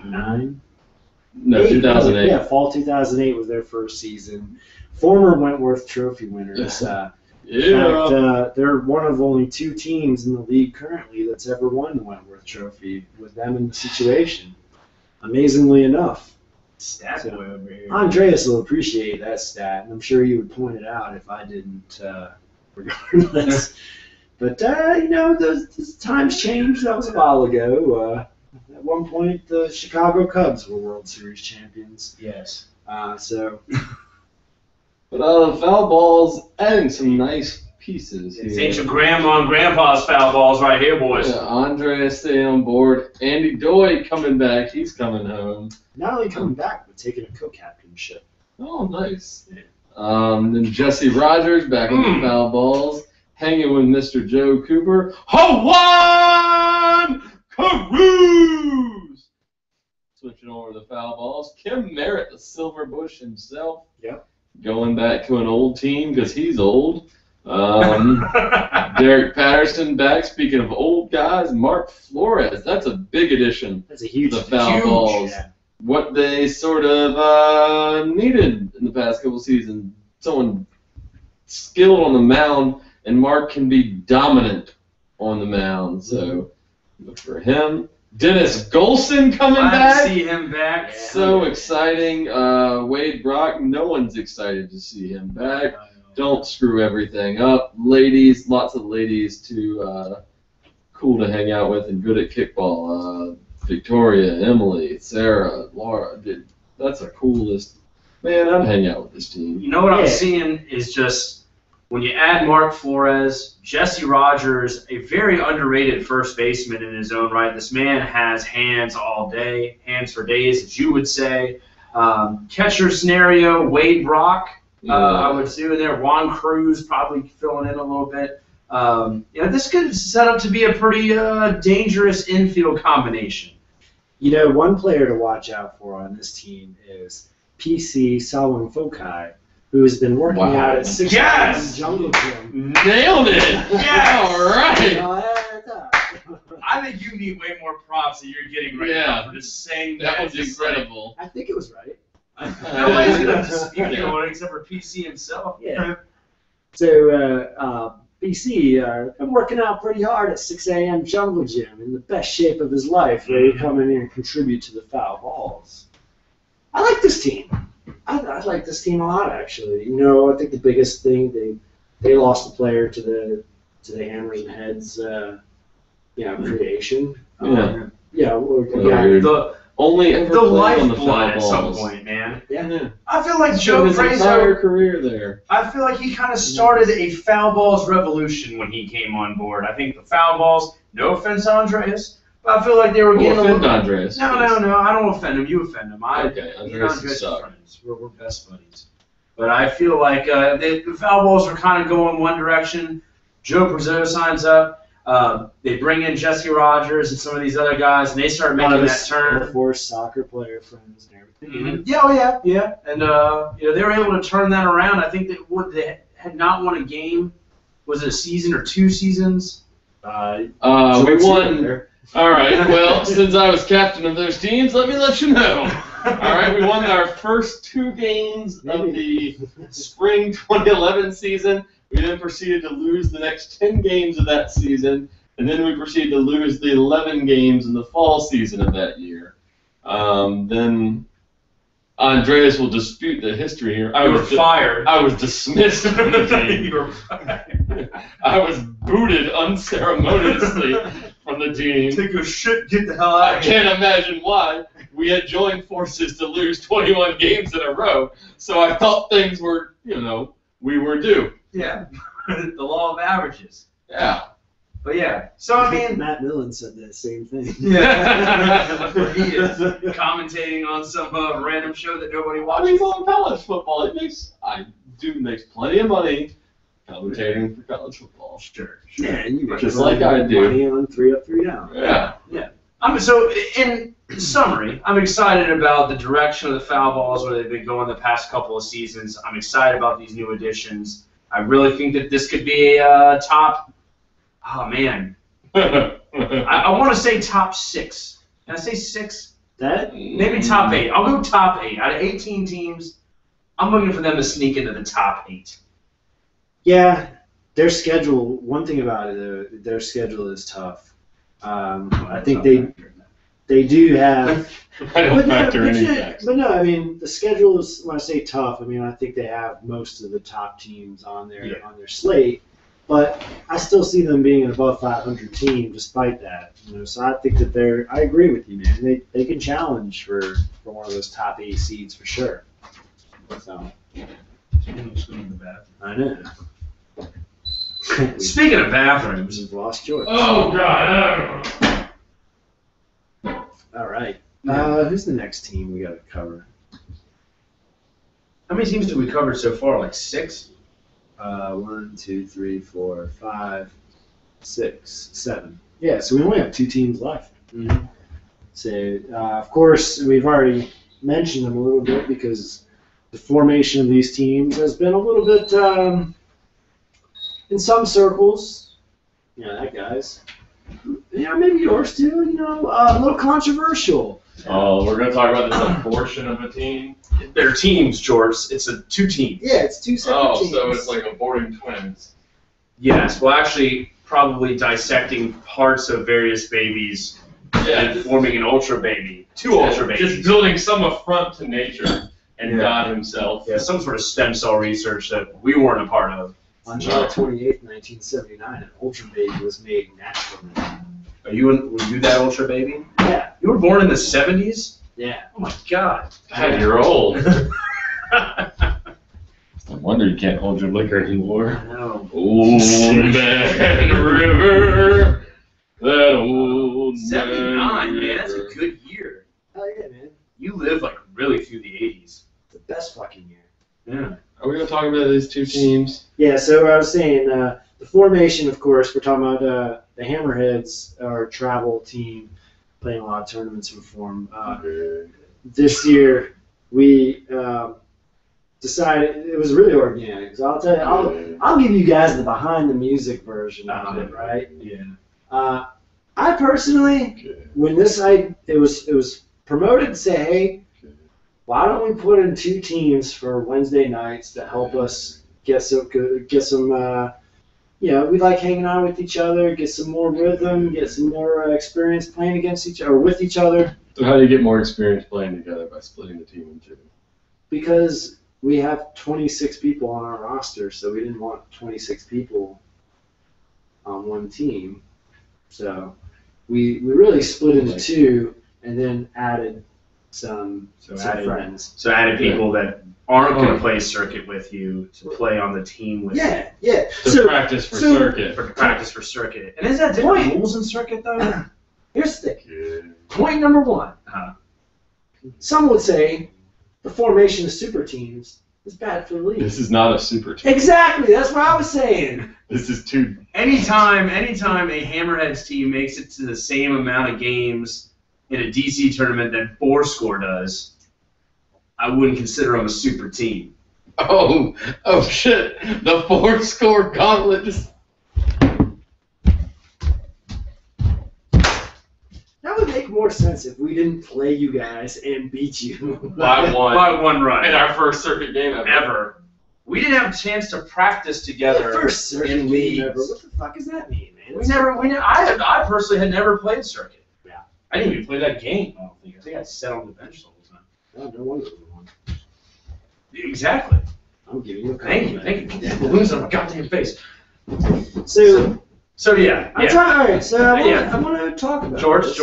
Speaker 1: 9?
Speaker 3: No, 2008.
Speaker 1: Yeah, fall 2008 was their first season. Former Wentworth Trophy winners. In fact, they're one of only 2 teams in the league currently that's ever won the Wentworth Trophy with them in the situation. Amazingly enough.
Speaker 2: Stat boy over here.
Speaker 1: Andreas will appreciate that stat, and I'm sure you would point it out if I didn't, regardless. But, those times changed. That was a while ago. At one point, the Chicago Cubs were World Series champions.
Speaker 2: Yes.
Speaker 1: So...
Speaker 3: But the foul balls adding some nice pieces here.
Speaker 2: It's ancient grandma and grandpa's foul balls right here, boys.
Speaker 3: Yeah, Andreas staying on board. Andy Doy coming back. He's coming home.
Speaker 1: Not only coming back, but taking a co-captainship.
Speaker 3: Oh, nice. Then Jesse Rogers back on the foul balls. Hanging with Mr. Joe Cooper. Hawan Carews! Switching over to the foul balls. Kim Merritt, the Silver Bush himself.
Speaker 1: Yep.
Speaker 3: Going back to an old team because he's old. Derek Patterson back. Speaking of old guys, Mark Flores. That's a big addition.
Speaker 1: That's a huge
Speaker 3: to the foul balls.
Speaker 1: Yeah.
Speaker 3: What they sort of needed in the past couple seasons. Someone skilled on the mound, and Mark can be dominant on the mound. So look for him. Dennis Golson coming back.
Speaker 2: Glad to see him back.
Speaker 3: So exciting. Wade Brock, no one's excited to see him back. Don't screw everything up. Ladies, lots of ladies cool to hang out with and good at kickball. Victoria, Emily, Sarah, Laura. Dude, that's a cool list. Man, I'd hang out with this team.
Speaker 2: You know what I'm seeing is just when you add Mark Flores, Jesse Rogers, a very underrated first baseman in his own right. This man has hands all day, hands for days, as you would say. Catcher scenario, Wade Brock, I would do in there. Juan Cruz probably filling in a little bit. This could set up to be a pretty dangerous infield combination.
Speaker 1: One player to watch out for on this team is PC Salwin Fokai, who has been working out at 6
Speaker 2: Yes!
Speaker 1: Jungle Gym.
Speaker 3: Nailed it!
Speaker 2: Yes!
Speaker 3: All right!
Speaker 2: I think you need way more props than you're getting right now for just saying that.
Speaker 3: That was incredible.
Speaker 1: I think it was right.
Speaker 2: Nobody's going to dispute you on it except for PC himself.
Speaker 1: Yeah. So, BC, I'm working out pretty hard at 6 a.m. Jungle Gym in the best shape of his life, ready to come in here and contribute to the foul balls. I like this team. I like this team a lot, actually. I think the biggest thing, they lost a player to the Hammers and Heads, creation.
Speaker 3: Only ever
Speaker 2: the
Speaker 3: played on the
Speaker 2: lifeblood
Speaker 3: foul
Speaker 2: at
Speaker 3: balls.
Speaker 2: some point, man.
Speaker 1: Yeah.
Speaker 2: I feel like
Speaker 3: Showed
Speaker 2: Joe
Speaker 3: his entire
Speaker 2: Fraser.
Speaker 3: career there.
Speaker 2: I feel like he kind of started a foul balls revolution when he came on board. I think the foul balls. No offense, Andreas, but I feel like they were getting
Speaker 3: Don't
Speaker 2: a
Speaker 3: offend
Speaker 2: little.
Speaker 3: Andreas.
Speaker 2: No. I don't offend him. You offend him.
Speaker 3: Okay, Andreas
Speaker 2: Andreas
Speaker 3: suck.
Speaker 2: are friends. We're best buddies. But I feel like the foul balls are kind of going one direction. Joe Prezzo signs up. They bring in Jesse Rogers and some of these other guys, and they start making that turn.
Speaker 1: Air Force soccer player friends and everything.
Speaker 2: Mm-hmm. Yeah. And they were able to turn that around. I think they had not won a game. Was it a season or 2 seasons?
Speaker 3: We won. All right. Well, since I was captain of those teams, let me let you know. All right, we won our first 2 games of the spring 2011 season. We then proceeded to lose the next 10 games of that season, and then we proceeded to lose the 11 games in the fall season of that year. Then Andreas will dispute the history here.
Speaker 2: You were fired.
Speaker 3: I was dismissed from the team.
Speaker 2: You were fired.
Speaker 3: I was booted unceremoniously from the team.
Speaker 2: Take your shit, get the hell out
Speaker 3: I
Speaker 2: of here.
Speaker 3: can't imagine why. We had joined forces to lose 21 games in a row, so I thought things were, we were due.
Speaker 2: Yeah. the law of averages.
Speaker 3: Yeah.
Speaker 2: But yeah, so I mean,
Speaker 1: Matt Millen said that same thing.
Speaker 2: yeah, he is commentating on some random show that nobody
Speaker 3: Well, he's
Speaker 2: watches.
Speaker 3: on college football. Makes plenty of money commentating for college football.
Speaker 2: Sure.
Speaker 1: Yeah, and you
Speaker 3: Just like I do.
Speaker 1: Money on 3 Up, 3 Down.
Speaker 3: Yeah.
Speaker 2: So in summary, I'm excited about the direction of the foul balls where they've been going the past couple of seasons. I'm excited about these new additions. I really think that this could be a top. Oh man, I want to say top 6. Can I say 6?
Speaker 1: That
Speaker 2: Maybe top 8. I'll go top 8. Out of 18 teams, I'm looking for them to sneak into the top 8.
Speaker 1: Yeah, their schedule. One thing about it, though, their schedule is tough. I think they do have.
Speaker 3: I don't
Speaker 1: But no,
Speaker 3: factor any
Speaker 1: but
Speaker 3: facts.
Speaker 1: no, I mean the schedule is. When I say tough, I mean I think they have most of the top teams on their slate. But I still see them being an above 500 team despite that. So I think that I agree with you, man. They can challenge for one of those top 8 seeds for sure. So I know.
Speaker 2: Speaking of bathrooms,
Speaker 1: We've lost George.
Speaker 3: Oh, God.
Speaker 1: All right. Who's the next team we got to cover?
Speaker 2: how many teams have we covered so far? Like 6?
Speaker 1: 1, 2, 3, 4, 5, 6, 7. Yeah, so we only have 2 teams left.
Speaker 2: Mhm.
Speaker 1: So, of course, we've already mentioned them a little bit because the formation of these teams has been a little bit, in some circles, that guy's, maybe yours too, a little controversial.
Speaker 3: Oh, we're going to talk about this abortion of a team?
Speaker 2: They're teams, George. It's 2 teams.
Speaker 1: Yeah, it's 2 separate teams.
Speaker 3: So it's like aborting twins.
Speaker 2: Yes, well, actually, probably dissecting parts of various babies and forming an ultra baby. 2 ultra babies.
Speaker 3: Just building some affront to nature and God himself.
Speaker 2: Yeah, some sort of stem cell research that we weren't a part of.
Speaker 1: On July 28th, 1979, an ultra baby was made naturally.
Speaker 2: Were you that ultra baby?
Speaker 1: Yeah.
Speaker 2: You were born in the 70s?
Speaker 1: Yeah.
Speaker 2: Oh my God.
Speaker 3: God, you're old. No wonder you can't hold your liquor anymore.
Speaker 1: I know.
Speaker 3: Old man river, that old
Speaker 2: 79, man. That's a
Speaker 3: river.
Speaker 2: good year.
Speaker 1: Oh, yeah, man.
Speaker 2: You lived like really through the 80s.
Speaker 1: The best fucking year.
Speaker 2: Yeah.
Speaker 3: Are we going to talk about these 2 teams?
Speaker 1: Yeah, so I was saying, the formation, of course, we're talking about the Hammerheads, our travel team, playing a lot of tournaments in form. This year, we decided it was really organic. So I'll tell you, I'll give you guys the behind the music version of it, right?
Speaker 2: Yeah.
Speaker 1: I personally, when it was promoted to say, hey, why don't we put in 2 teams for Wednesday nights to help us get some, we like hanging out with each other, get some more rhythm, get some more experience playing against each other, or with each other.
Speaker 3: So how do you get more experience playing together by splitting the team in 2?
Speaker 1: Because we have 26 people on our roster, so we didn't want 26 people on one team. So we really split into 2 and then added some friends.
Speaker 2: So added people that aren't going to play circuit with you to play on the team with you.
Speaker 1: Yeah.
Speaker 3: To practice for circuit.
Speaker 2: For practice for circuit. And is that different rules in circuit, though?
Speaker 1: Here's the thing.
Speaker 3: Yeah.
Speaker 1: Point number 1. Some would say the formation of super teams is bad for the league.
Speaker 3: This is not a super team.
Speaker 1: Exactly. That's what I was saying.
Speaker 3: This is 2.
Speaker 2: Anytime a Hammerheads team makes it to the same amount of games in a DC tournament that Fourscore does, I wouldn't consider them a super team.
Speaker 3: Oh shit. The 4-score gauntlet just...
Speaker 1: That would make more sense if we didn't play you guys and beat you.
Speaker 3: By 1.
Speaker 2: By 1 run.
Speaker 3: In our first circuit game
Speaker 2: Ever. We didn't have a chance to practice together
Speaker 1: First circuit
Speaker 2: in
Speaker 1: game
Speaker 2: leagues.
Speaker 1: ever. What the fuck does that mean, man?
Speaker 2: I personally had never played circuit.
Speaker 1: Yeah.
Speaker 2: I didn't even play that game, I don't think. I think I sat on the bench the whole time.
Speaker 1: Oh, no wonder we won.
Speaker 2: Exactly.
Speaker 1: I'm giving you a
Speaker 2: Thank you.
Speaker 1: compliment.
Speaker 2: Thank you. Balloons on my goddamn face.
Speaker 1: So
Speaker 2: yeah.
Speaker 1: I'm trying. All right. So
Speaker 2: Yeah.
Speaker 1: I want to talk about
Speaker 2: George.
Speaker 1: this,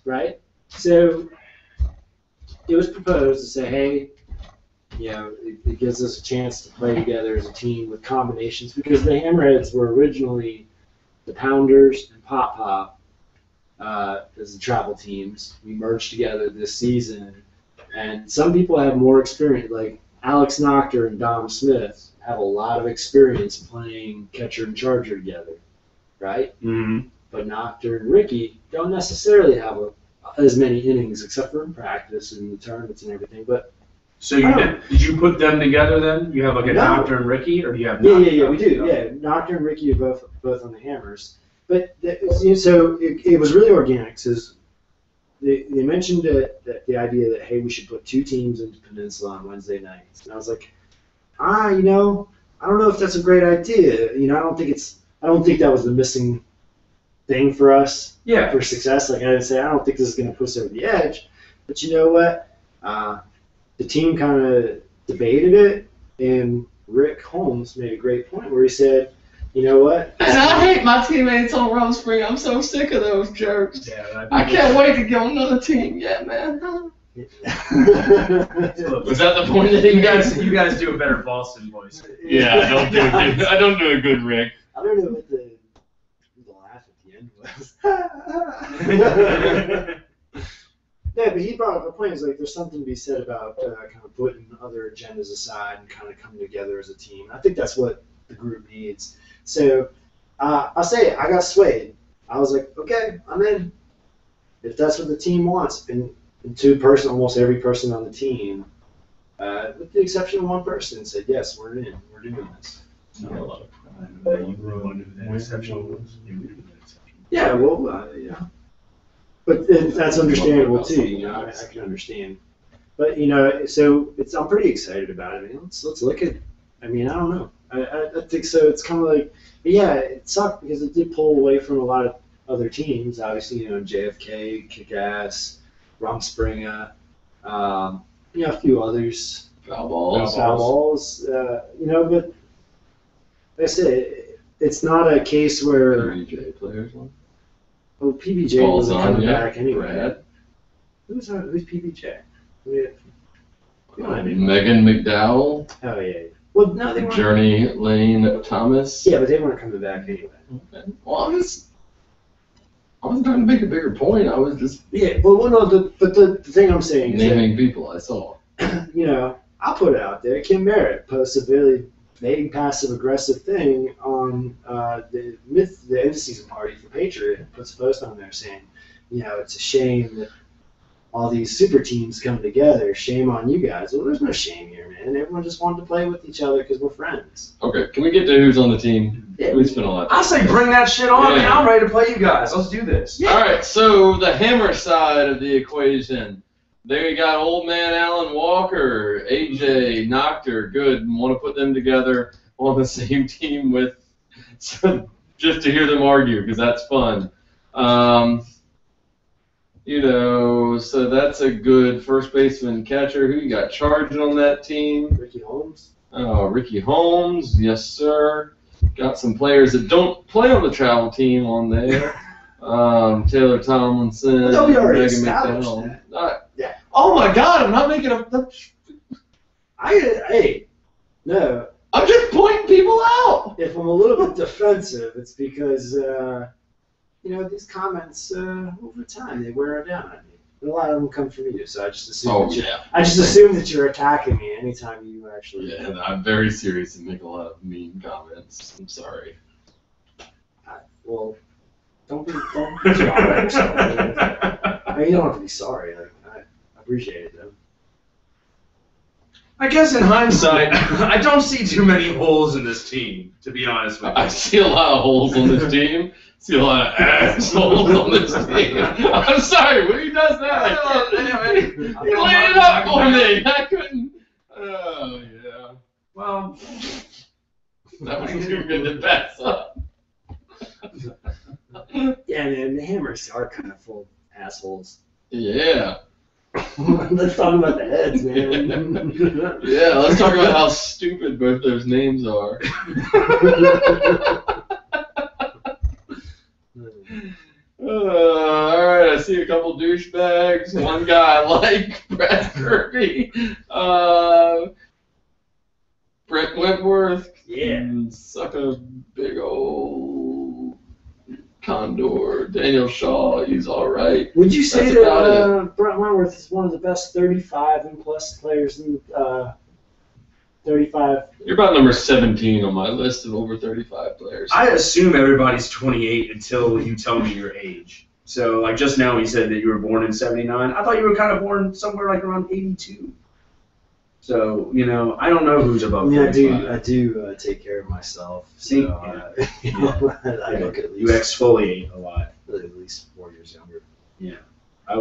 Speaker 1: right? So it was proposed to say, hey, it gives us a chance to play together as a team with combinations because the Hammerheads were originally the Pounders and Pop Pop as the travel teams. We merged together this season, and some people have more experience, like Alex Nocter and Dom Smith have a lot of experience playing catcher and charger together, right?
Speaker 2: Mm-hmm.
Speaker 1: But Nocter and Ricky don't necessarily have as many innings, except for in practice and the tournaments and everything. But
Speaker 2: So did you put them together then? You have like a Doctor and Ricky, or do you have?
Speaker 1: Yeah, we do. Yeah, Nocter and Ricky are both on the Hammers. But so it was really organic. Because they mentioned that the idea that hey, we should put 2 teams into Peninsula on Wednesday nights, and I was like, I don't know if that's a great idea. I don't think that was the missing thing for us.
Speaker 2: Yeah.
Speaker 1: For success. Like I didn't say, I don't think this is going to push us over the edge. But you know what? The team kind of debated it, and Rick Holmes made a great point where he said, you know what?
Speaker 3: And I hate my teammates on Rome Spring. I'm so sick of those jerks.
Speaker 2: Yeah,
Speaker 3: I can't wait to get on another team. Yeah, man. Was that the point that
Speaker 2: you guys do a better Boston voice.
Speaker 3: Yeah, I don't do a good Rick.
Speaker 1: I don't know what the laugh at the end was. Yeah, but he brought up a point. He's like, there's something to be said about kind of putting other agendas aside and kind of coming together as a team. I think that's what the group needs. So I'll say it, I got swayed. I was like, okay, I'm in. If that's what the team wants, and almost every person on the team, with the exception of one person, said, yes, we're in. We're doing this. So, yeah, well, yeah. But that's understandable too. I can understand. But so I'm pretty excited about it. Let's look at. I don't know. I think so. It's kind of like, but yeah, it sucked because it did pull away from a lot of other teams. Obviously, JFK, Kick-Ass, Rumspringa, a few others.
Speaker 3: Foul balls.
Speaker 1: But like I said, it's not a case where
Speaker 3: 30J players.
Speaker 1: Oh, PBJ wasn't coming back anyway.
Speaker 3: Brad.
Speaker 1: Who's PBJ? Yeah.
Speaker 3: Megan McDowell.
Speaker 1: Oh yeah. Well, no, they weren't.
Speaker 3: Journey Lane Thomas.
Speaker 1: Yeah, but they weren't coming back anyway.
Speaker 3: Okay. Well, I wasn't trying to make a bigger point. I was just
Speaker 1: the thing I'm saying is
Speaker 3: naming people I saw.
Speaker 1: I'll put it out there. Kim Merritt posts a really vague, passive-aggressive thing on the end of season party for Patriot. Puts a post on there saying, it's a shame that all these super teams come together. Shame on you guys. Well, there's no shame here, man. Everyone just wanted to play with each other because we're friends.
Speaker 3: Okay, can we get to who's on the team?
Speaker 1: Yeah.
Speaker 3: We spent a lot.
Speaker 2: I say bring that shit on,
Speaker 3: Yeah.
Speaker 2: man. I'm ready to play you guys. Let's do this.
Speaker 3: All right, so the Hammer side of the equation. There you got old man Alan Walker, AJ, Nocter, good, and want to put them together on the same team with, just to hear them argue, because that's fun. So that's a good first baseman catcher. Who you got charging on that team?
Speaker 1: Ricky Holmes.
Speaker 3: Oh, Ricky Holmes, yes sir. Got some players that don't play on the travel team on there. Taylor Tomlinson,
Speaker 1: No, we already
Speaker 3: Megan
Speaker 1: established
Speaker 3: McDowell.
Speaker 1: Yeah.
Speaker 3: Oh my God, I'm not making a.
Speaker 1: No.
Speaker 3: I'm just pointing people out.
Speaker 1: If I'm a little bit defensive, it's because these comments over time they wear down on me. And a lot of them come from you, so I just assume. I just assume that you're attacking me anytime you actually.
Speaker 3: Yeah, and I'm very serious and make a lot of mean comments. I'm sorry.
Speaker 1: Well, don't be sorry about yourself. You don't have to be sorry. I appreciate it though.
Speaker 2: I guess in hindsight, I don't see too many holes in this team, to be honest with you.
Speaker 3: I see a lot of holes on this team. See a lot of assholes on this team. I'm sorry, when he does that, he laid it up for me. I couldn't. Oh, yeah.
Speaker 2: Well,
Speaker 3: that was too good to pass up.
Speaker 1: Yeah, man, the Hammers are kind of full of assholes.
Speaker 3: Yeah.
Speaker 1: Let's talk about the heads, man.
Speaker 3: Yeah, let's talk about how stupid both those names are. All right, see a couple douchebags. One guy I like, Brad Kirby. Brent Wentworth.
Speaker 1: Yeah.
Speaker 3: And suck a big old condor. Daniel Shaw, he's all right.
Speaker 1: Would you say
Speaker 3: That's about
Speaker 1: that Brent Wentworth is one of the best 35 and plus players in 35?
Speaker 3: You're about number 17 on my list of over 35 players.
Speaker 2: I assume everybody's 28 until you tell me your age. So, like just now, you said that you were born in '79. I thought you were kind of born somewhere like around '82. So, you know, I don't know who's above.
Speaker 1: I
Speaker 2: 35.
Speaker 1: do take care of myself. So,
Speaker 2: See?
Speaker 1: I look at
Speaker 2: You
Speaker 1: least
Speaker 2: exfoliate a lot.
Speaker 1: at least 4 years younger.
Speaker 2: I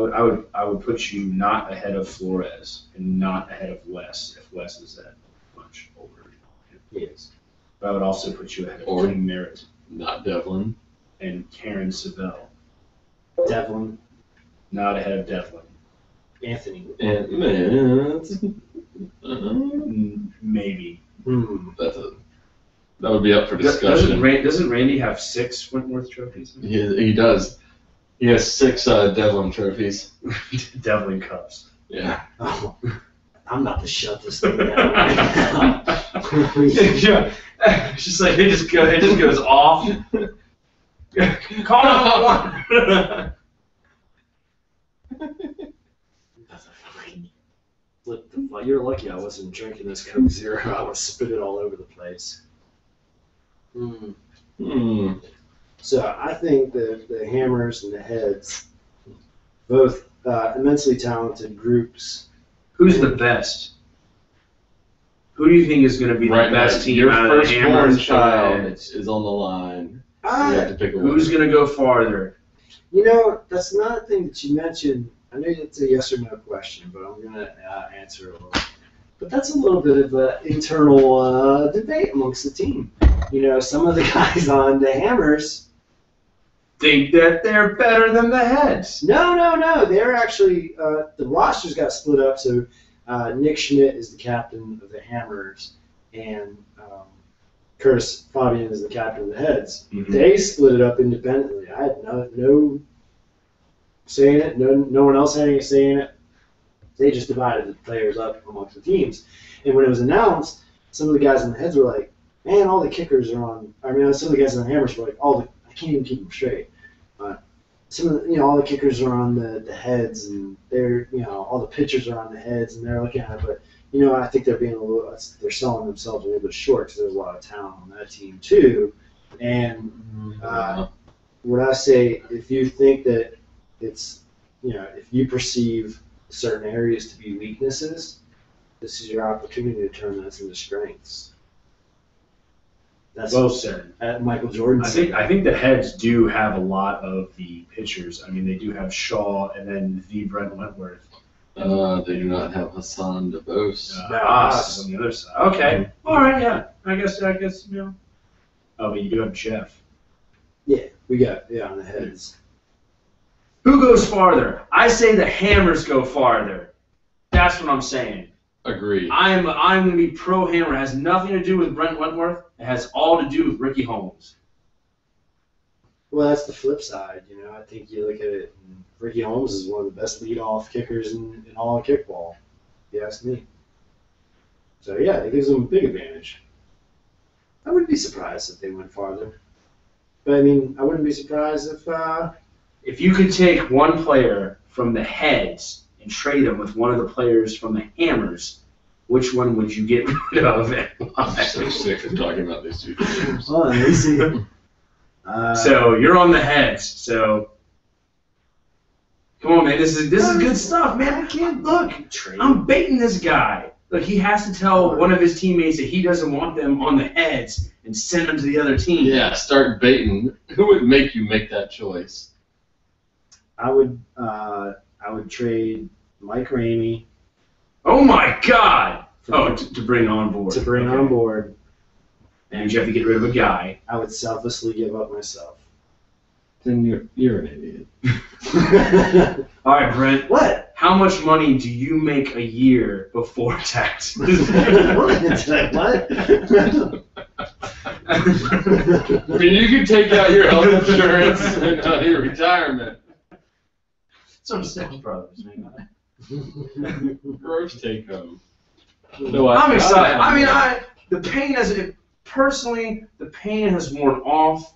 Speaker 2: would put you not ahead of Flores and not ahead of Wes if Wes is that much older.
Speaker 1: Yes.
Speaker 2: But I would also put you ahead of
Speaker 3: Or-
Speaker 2: King Merritt
Speaker 3: Not Devlin.
Speaker 2: and Karen Savell.
Speaker 1: Devlin,
Speaker 2: Not ahead of Devlin.
Speaker 1: Anthony.
Speaker 3: And man,
Speaker 2: Maybe.
Speaker 3: that would be up for
Speaker 2: Doesn't
Speaker 3: discussion.
Speaker 2: Doesn't Randy have 6 Wentworth trophies?
Speaker 3: He does. He has 6 Devlin trophies.
Speaker 2: Devlin Cups.
Speaker 3: Yeah.
Speaker 1: Oh, I'm about to shut this thing down right now.
Speaker 2: Yeah. It's just like it just goes off. Call 911.
Speaker 1: Look, you're lucky I wasn't drinking this Coke Zero. I would spit it all over the place. So I think that the Hammers and the Heads, both immensely talented groups.
Speaker 2: Who's the best? Who do you think is going to be the best team
Speaker 3: Your
Speaker 2: out of the
Speaker 3: firstborn
Speaker 2: Hammers?
Speaker 3: child is on the line. You have to pick a
Speaker 2: Who's going to go farther?
Speaker 1: You know, that's not a thing that you mentioned. I know it's a yes or no question, but I'm going to answer it a little. But that's a little bit of an internal debate amongst the team. You know, some of the guys on the Hammers
Speaker 2: Think that they're better than the Heads.
Speaker 1: No. They're actually the rosters got split up. So Nick Schmidt is the captain of the Hammers, and Curtis Fabian is the captain of the Heads.
Speaker 2: Mhm.
Speaker 1: They split it up independently. I had no say in it. No one else had any say in it. They just divided the players up amongst the teams. And when it was announced, some of the guys in the Heads were like, "Man, all the kickers are on." I mean, some of the guys in the Hammers were like, I can't even keep them straight." Some of the, all the kickers are on the Heads, and they're, all the pitchers are on the Heads, and they're looking at it. But, I think they're they're selling themselves a little bit short because there's a lot of talent on that team too. And what I say, if you think that it's, if you perceive certain areas to be weaknesses, this is your opportunity to turn those into strengths. That's
Speaker 2: Well said.
Speaker 1: Michael Jordan.
Speaker 2: I think the Heads do have a lot of the pitchers. I mean, they do have Shaw and then the Brent Wentworth.
Speaker 3: They do not have Hassan DeVos.
Speaker 2: Haas is on the other side. Okay. All right. Yeah. I guess. Oh, but you do have Jeff.
Speaker 1: Yeah, we got on the Heads.
Speaker 2: Who goes farther? I say the Hammers go farther. That's what I'm saying.
Speaker 3: Agreed.
Speaker 2: I'm going to be pro Hammer. It has nothing to do with Brent Wentworth. It has all to do with Ricky Holmes.
Speaker 1: Well, that's the flip side. I think you look at it, and Ricky Holmes is one of the best leadoff kickers in all of kickball, if you ask me. So, yeah, it gives them a big advantage. I wouldn't be surprised if they went farther. But, I mean, I wouldn't be surprised
Speaker 2: If you could take one player from the Heads and trade him with one of the players from the Hammers, which one would you get rid of and
Speaker 3: I'm
Speaker 2: why?
Speaker 3: so sick of talking about these two teams.
Speaker 1: Well, easy.
Speaker 2: So you're on the Heads. So come on, man. This is good stuff, man. I can't look. I'm baiting this guy. Look, he has to tell one of his teammates that he doesn't want them on the Heads and send them to the other team.
Speaker 3: Yeah, start baiting. Who would make you make that choice?
Speaker 1: I would trade Mike Ramey.
Speaker 2: Oh my God! Oh, to bring on board.
Speaker 1: To bring on board.
Speaker 2: And you have to get rid of a guy.
Speaker 1: I would selflessly give up myself.
Speaker 3: Then you're an idiot.
Speaker 2: All right, Brent.
Speaker 1: What?
Speaker 2: How much money do you make a year before taxes?
Speaker 1: What?
Speaker 3: I mean, you can take out your health insurance and your retirement.
Speaker 2: Some Six Brothers, man.
Speaker 3: Gross take home.
Speaker 2: I'm excited. I mean, the pain personally, the pain has worn off.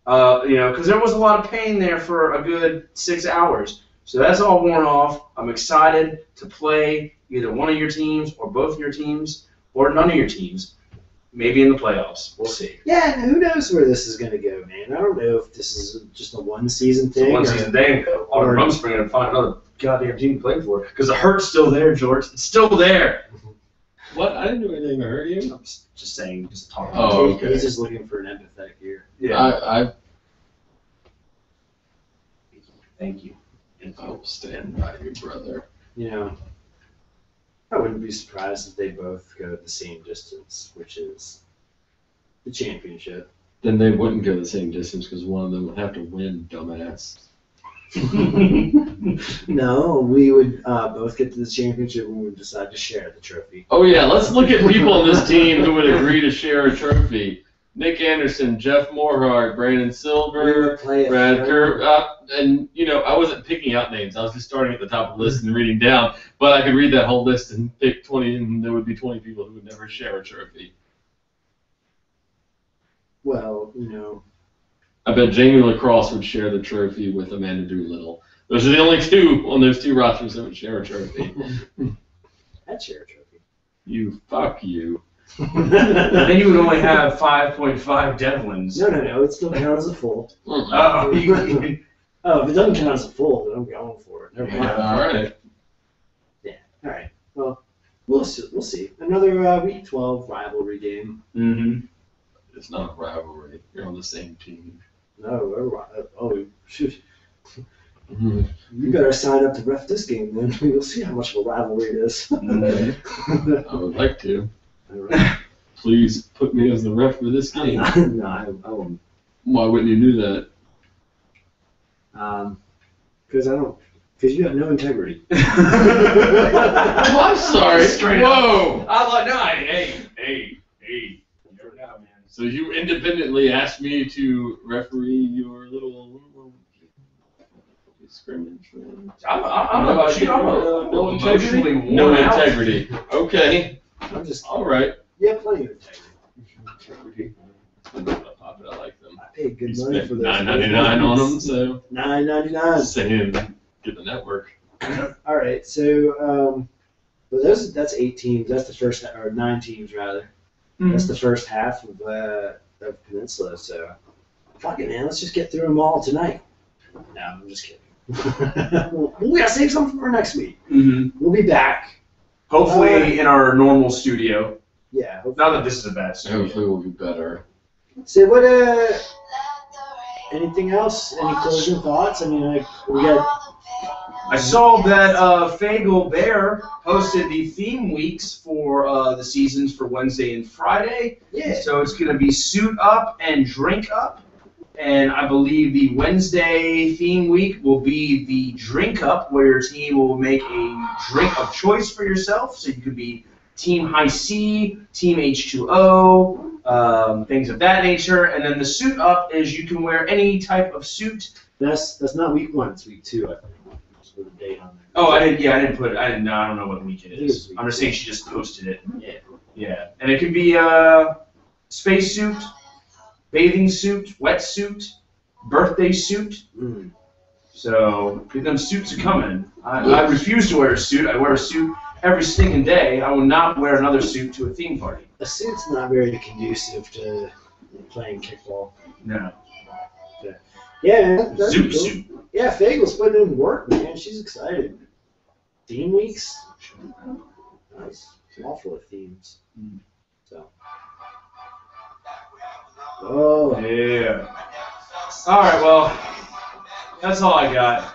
Speaker 2: Because there was a lot of pain there for a good 6 hours. So that's all worn off. I'm excited to play either one of your teams or both of your teams or none of your teams. Maybe in the playoffs. We'll see.
Speaker 1: Yeah, and who knows where this is going to go, man. I don't know if this is just a one-season thing.
Speaker 2: It's a one-season thing. Or I'm springing and find another goddamn team to play for. Because the hurt's still there, George. It's still there.
Speaker 3: What? I didn't do anything to hurt you.
Speaker 2: I'm just saying, just talking.
Speaker 3: Oh, okay.
Speaker 1: He's just looking for an empathetic ear.
Speaker 2: Yeah. Thank you.
Speaker 3: I will stand by you, brother.
Speaker 1: You know, I wouldn't be surprised if they both go the same distance, which is the championship.
Speaker 3: Then they wouldn't go the same distance because one of them would have to win, dumbass.
Speaker 1: No, we would both get to the championship when we would decide to share the trophy.
Speaker 3: Oh yeah, let's look at people on this team who would agree to share a trophy. Nick Anderson, Jeff Morehart, Brandon Silver, Brad Kerr, and I wasn't picking out names. I was just starting at the top of the list and reading down. But I could read that whole list and pick 20, and there would be 20 people who would never share a trophy.
Speaker 1: Well,
Speaker 3: I bet Jamie Lacrosse would share the trophy with Amanda Doolittle. Those are the only two on those two rosters that would share a trophy.
Speaker 1: I'd share a trophy.
Speaker 3: Fuck you.
Speaker 2: Then you would only have 5.5 Devlins.
Speaker 1: No, it still counts as a full.
Speaker 2: Oh,
Speaker 1: If it doesn't count as a full, then I'm going for it. Never mind.
Speaker 3: All right.
Speaker 1: Yeah. All right. Well, we'll see. Another Week 12 rivalry game.
Speaker 2: Mm-hmm.
Speaker 3: It's not a rivalry. You're on the same team.
Speaker 1: No, shoot. You better sign up to ref this game, then. We'll see how much of a rivalry it is.
Speaker 3: I would like to.
Speaker 1: All right.
Speaker 3: Please put me as the ref for this game.
Speaker 1: No, I won't.
Speaker 3: Why wouldn't you do that?
Speaker 1: Because you have no integrity.
Speaker 3: Oh, I'm sorry.
Speaker 2: Straight
Speaker 3: Whoa.
Speaker 2: Hey. You never know, man.
Speaker 3: So you independently asked me to referee your little scrimmage?
Speaker 2: I don't know about you. I'm emotionally worn
Speaker 3: No
Speaker 2: out.
Speaker 3: integrity. Okay.
Speaker 1: I'm just.
Speaker 3: All right.
Speaker 1: Yeah, plenty of integrity.
Speaker 3: I like them.
Speaker 1: I paid good
Speaker 3: You
Speaker 1: money
Speaker 3: spent
Speaker 1: for those.
Speaker 3: $9.99 on them, so
Speaker 1: $9.99.
Speaker 3: saying get the network.
Speaker 1: All right, so but that's 8 teams. That's the first, or 9 teams rather. That's the first half of Peninsula. So, fuck it, man. Let's just get through them all tonight. No, I'm just kidding. We gotta save something for next week.
Speaker 2: Mm-hmm.
Speaker 1: We'll be back.
Speaker 2: Hopefully in our normal studio.
Speaker 1: Yeah. Hopefully.
Speaker 2: Not that this is a bad studio.
Speaker 3: Hopefully we'll be better.
Speaker 1: So what? Anything else? Any closing thoughts? I mean, we got.
Speaker 2: I saw that Fagel Bear hosted the theme weeks for the seasons for Wednesday and Friday.
Speaker 1: Yeah.
Speaker 2: So it's going to be Suit Up and Drink Up. And I believe the Wednesday theme week will be the Drink Up, where your team will make a drink of choice for yourself. So you could be Team High C, Team H2O, things of that nature. And then the Suit Up is you can wear any type of suit.
Speaker 1: That's not week 1. It's week 2. I think. Just put a date on there.
Speaker 2: Oh, I don't know what week it is. I'm just saying she just posted it.
Speaker 1: Yeah.
Speaker 2: Yeah. And it can be space suit, bathing suit, wetsuit, birthday suit.
Speaker 1: Mm.
Speaker 2: So them suits are coming. I refuse to wear a suit. I wear a suit every stinking day. I will not wear another suit to a theme party.
Speaker 1: A suit's not very conducive to playing kickball.
Speaker 2: No.
Speaker 1: Yeah, man. That'd be
Speaker 2: Zoot
Speaker 1: cool.
Speaker 2: suit.
Speaker 1: Yeah, Fagel's putting in work, man. She's excited. Theme weeks? Nice. All full of themes. So. Oh.
Speaker 2: Yeah. All right, well, that's all I got.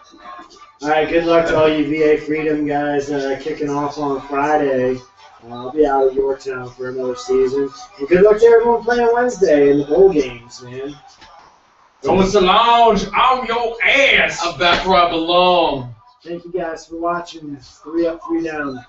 Speaker 1: All right, good luck to all you VA Freedom guys kicking off on Friday. I'll be out of Yorktown for another season. And good luck to everyone playing Wednesday in the bowl games, man.
Speaker 2: Thomas the Lounge on your ass.
Speaker 3: I'm back where I belong.
Speaker 1: Thank you guys for watching. 3 up, 3 down.